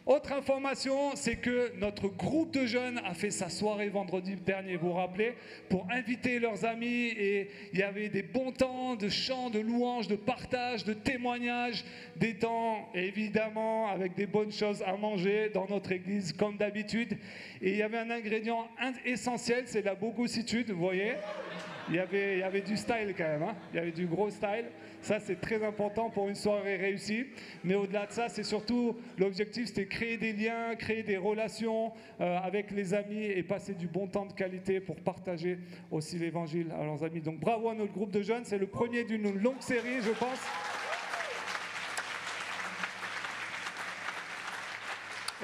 Autre information, c'est que notre groupe de jeunes a fait sa soirée vendredi dernier, vous vous rappelez, pour inviter leurs amis et il y avait des bons temps de chants, de louanges, de partage, de témoignages, des temps évidemment avec des bonnes choses à manger dans notre église comme d'habitude. Et il y avait un ingrédient essentiel, c'est la bogositude, vous voyez. Il y avait du style quand même, hein. Il y avait du gros style. Ça, c'est très important pour une soirée réussie. Mais au-delà de ça, c'est surtout l'objectif, c'était créer des liens, créer des relations avec les amis et passer du bon temps de qualité pour partager aussi l'évangile à leurs amis. Donc bravo à notre groupe de jeunes. C'est le premier d'une longue série, je pense.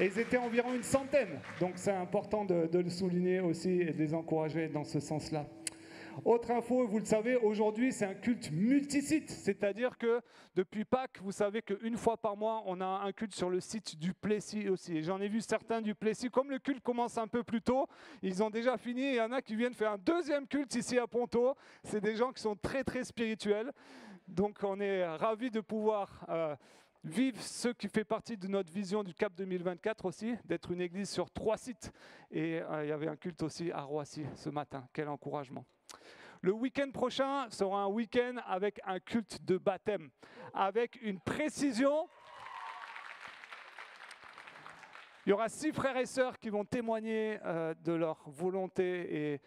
Et ils étaient environ une centaine. Donc c'est important de le souligner aussi et de les encourager dans ce sens-là. Autre info, vous le savez, aujourd'hui c'est un culte multisite, c'est-à-dire que depuis Pâques, vous savez qu'une fois par mois, on a un culte sur le site du Plessis aussi. Et j'en ai vu certains du Plessis, comme le culte commence un peu plus tôt, ils ont déjà fini, il y en a qui viennent faire un deuxième culte ici à Ponto. C'est des gens qui sont très très spirituels, donc on est ravis de pouvoir vivre ce qui fait partie de notre vision du Cap 2024 aussi, d'être une église sur 3 sites. Et il y avait un culte aussi à Roissy ce matin, quel encouragement. Le week-end prochain sera un week-end avec un culte de baptême, avec une précision. Il y aura 6 frères et sœurs qui vont témoigner de leur volonté et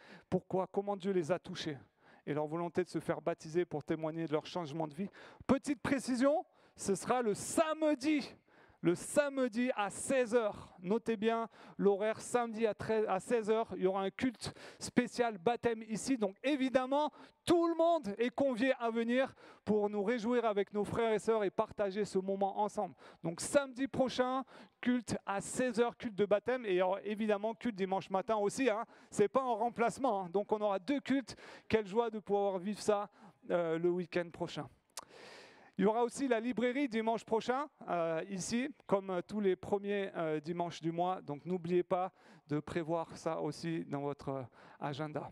comment Dieu les a touchés et leur volonté de se faire baptiser pour témoigner de leur changement de vie. Petite précision, ce sera le samedi à 16h. Notez bien l'horaire, samedi à 16h, il y aura un culte spécial baptême ici. Donc évidemment, tout le monde est convié à venir pour nous réjouir avec nos frères et sœurs et partager ce moment ensemble. Donc samedi prochain, culte à 16h, culte de baptême et évidemment culte dimanche matin aussi. Hein. Ce n'est pas en remplacement. Hein. Donc on aura 2 cultes. Quelle joie de pouvoir vivre ça le week-end prochain. Il y aura aussi la librairie dimanche prochain, ici, comme tous les premiers dimanches du mois. Donc n'oubliez pas de prévoir ça aussi dans votre agenda.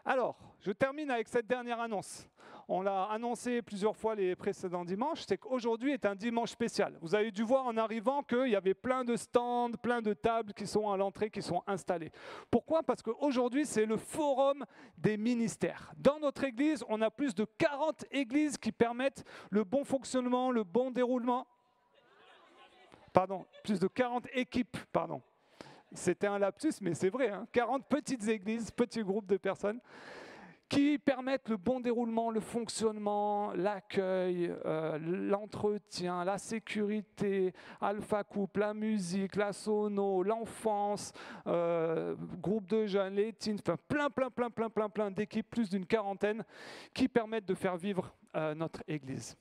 Alors, je termine avec cette dernière annonce. On l'a annoncé plusieurs fois les précédents dimanches, c'est qu'aujourd'hui est un dimanche spécial. Vous avez dû voir en arrivant qu'il y avait plein de stands, plein de tables qui sont à l'entrée, qui sont installées. Pourquoi ? Parce qu'aujourd'hui, c'est le forum des ministères. Dans notre église, on a plus de 40 églises qui permettent le bon fonctionnement, le bon déroulement. Pardon, plus de 40 équipes, pardon. C'était un lapsus, mais c'est vrai, hein, 40 petites églises, petits groupes de personnes qui permettent le bon déroulement, le fonctionnement, l'accueil, l'entretien, la sécurité, Alpha Couple, la musique, la sono, l'enfance, groupe de jeunes, les teens, enfin plein d'équipes, plus d'une quarantaine, qui permettent de faire vivre notre Église.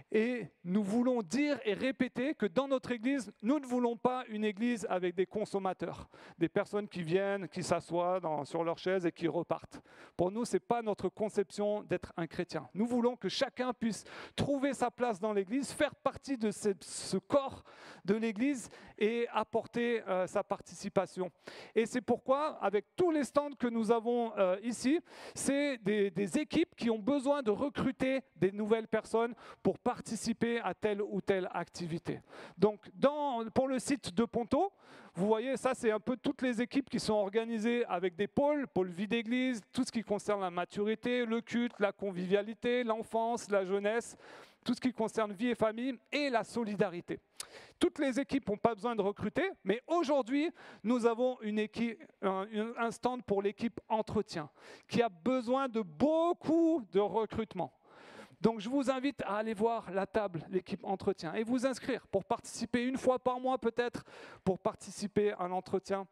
Et nous voulons dire et répéter que dans notre église, nous ne voulons pas une église avec des consommateurs, des personnes qui viennent, qui s'assoient sur leur chaise et qui repartent. Pour nous, ce n'est pas notre conception d'être un chrétien. Nous voulons que chacun puisse trouver sa place dans l'église, faire partie de ce corps de l'église et apporter sa participation. Et c'est pourquoi, avec tous les stands que nous avons ici, c'est des équipes qui ont besoin de recruter des nouvelles personnes pour participer à telle ou telle activité. Donc, pour le site de Ponto, vous voyez, ça c'est un peu toutes les équipes qui sont organisées avec des pôles vie d'église, tout ce qui concerne la maturité, le culte, la convivialité, l'enfance, la jeunesse. tout ce qui concerne vie et famille et la solidarité. Toutes les équipes n'ont pas besoin de recruter, mais aujourd'hui, nous avons un stand pour l'équipe entretien qui a besoin de beaucoup de recrutement. Donc je vous invite à aller voir la table, l'équipe entretien, et vous inscrire pour participer une fois par mois peut-être, pour participer à l'entretien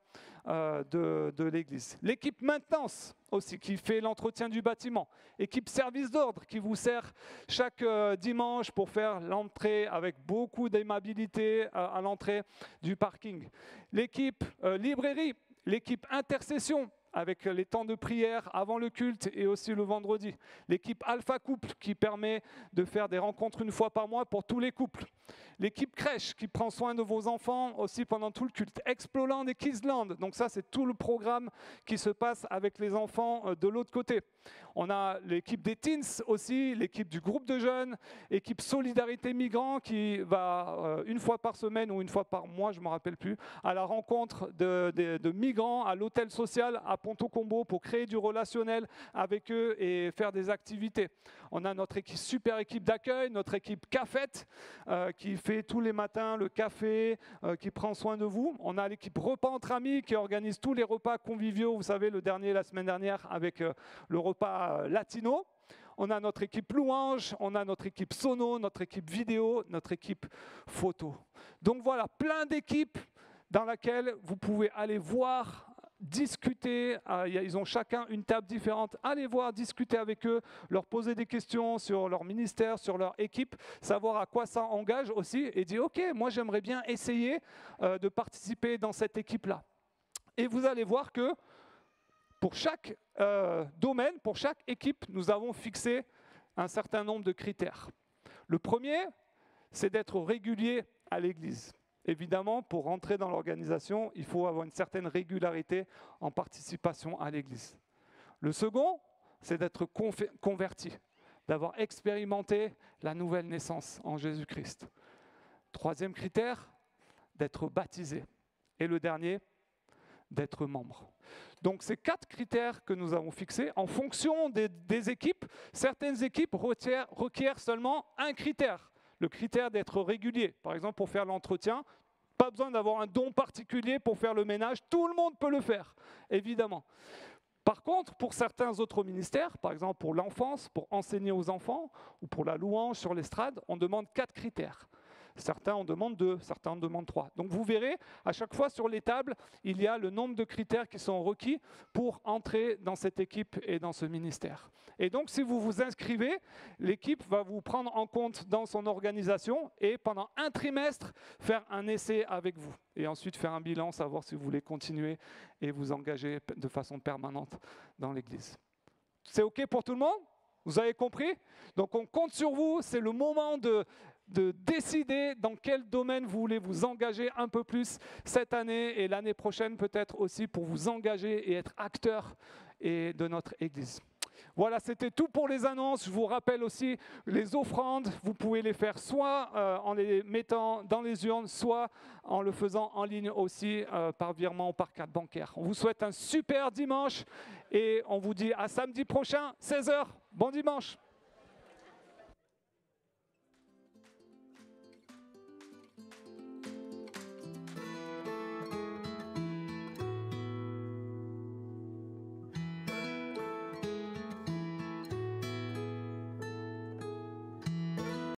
de l'église. L'équipe maintenance aussi qui fait l'entretien du bâtiment. Équipe service d'ordre qui vous sert chaque dimanche pour faire l'entrée avec beaucoup d'aimabilité à l'entrée du parking. L'équipe librairie, l'équipe intercession, avec les temps de prière avant le culte et aussi le vendredi. L'équipe Alpha Couple qui permet de faire des rencontres une fois par mois pour tous les couples. L'équipe crèche qui prend soin de vos enfants aussi pendant tout le culte. Exploland et Kidsland, donc ça c'est tout le programme qui se passe avec les enfants de l'autre côté. On a l'équipe des teens aussi, l'équipe du groupe de jeunes, équipe Solidarité Migrants qui va une fois par semaine ou une fois par mois, je ne me rappelle plus, à la rencontre de migrants à l'hôtel social à Ponto Combo pour créer du relationnel avec eux et faire des activités. On a notre super équipe d'accueil, notre équipe Cafette qui fait tous les matins le café, qui prend soin de vous. On a l'équipe Repas entre amis qui organise tous les repas conviviaux, vous savez, le dernier la semaine dernière avec le repas latino. On a notre équipe louange, on a notre équipe sono, notre équipe vidéo, notre équipe photo. Donc voilà, plein d'équipes dans laquelle vous pouvez aller voir, discuter, ils ont chacun une table différente, allez voir, discuter avec eux, leur poser des questions sur leur ministère, sur leur équipe, savoir à quoi ça engage aussi et dire ok, moi j'aimerais bien essayer de participer dans cette équipe-là. Et vous allez voir que pour chaque domaine, pour chaque équipe, nous avons fixé un certain nombre de critères. Le premier, c'est d'être régulier à l'église. Évidemment, pour rentrer dans l'organisation, il faut avoir une certaine régularité en participation à l'église. Le second, c'est d'être converti, d'avoir expérimenté la nouvelle naissance en Jésus-Christ. Troisième critère, d'être baptisé. Et le dernier, d'être membre. Donc, ces 4 critères que nous avons fixés, en fonction des équipes, certaines équipes requièrent seulement un critère. Le critère d'être régulier. Par exemple, pour faire l'entretien, pas besoin d'avoir un don particulier pour faire le ménage. Tout le monde peut le faire, évidemment. Par contre, pour certains autres ministères, par exemple pour l'enfance, pour enseigner aux enfants, ou pour la louange sur l'estrade, on demande 4 critères. Certains en demandent 2, certains en demandent 3. Donc vous verrez, à chaque fois sur les tables, il y a le nombre de critères qui sont requis pour entrer dans cette équipe et dans ce ministère. Et donc si vous vous inscrivez, l'équipe va vous prendre en compte dans son organisation et pendant un trimestre, faire un essai avec vous. Et ensuite faire un bilan, savoir si vous voulez continuer et vous engager de façon permanente dans l'Église. C'est OK pour tout le monde ? Vous avez compris ? Donc on compte sur vous, c'est le moment de décider dans quel domaine vous voulez vous engager un peu plus cette année et l'année prochaine peut-être aussi pour vous engager et être acteur de notre Église. Voilà, c'était tout pour les annonces. Je vous rappelle aussi les offrandes, vous pouvez les faire soit en les mettant dans les urnes, soit en le faisant en ligne aussi par virement ou par carte bancaire. On vous souhaite un super dimanche et on vous dit à samedi prochain, 16h. Bon dimanche.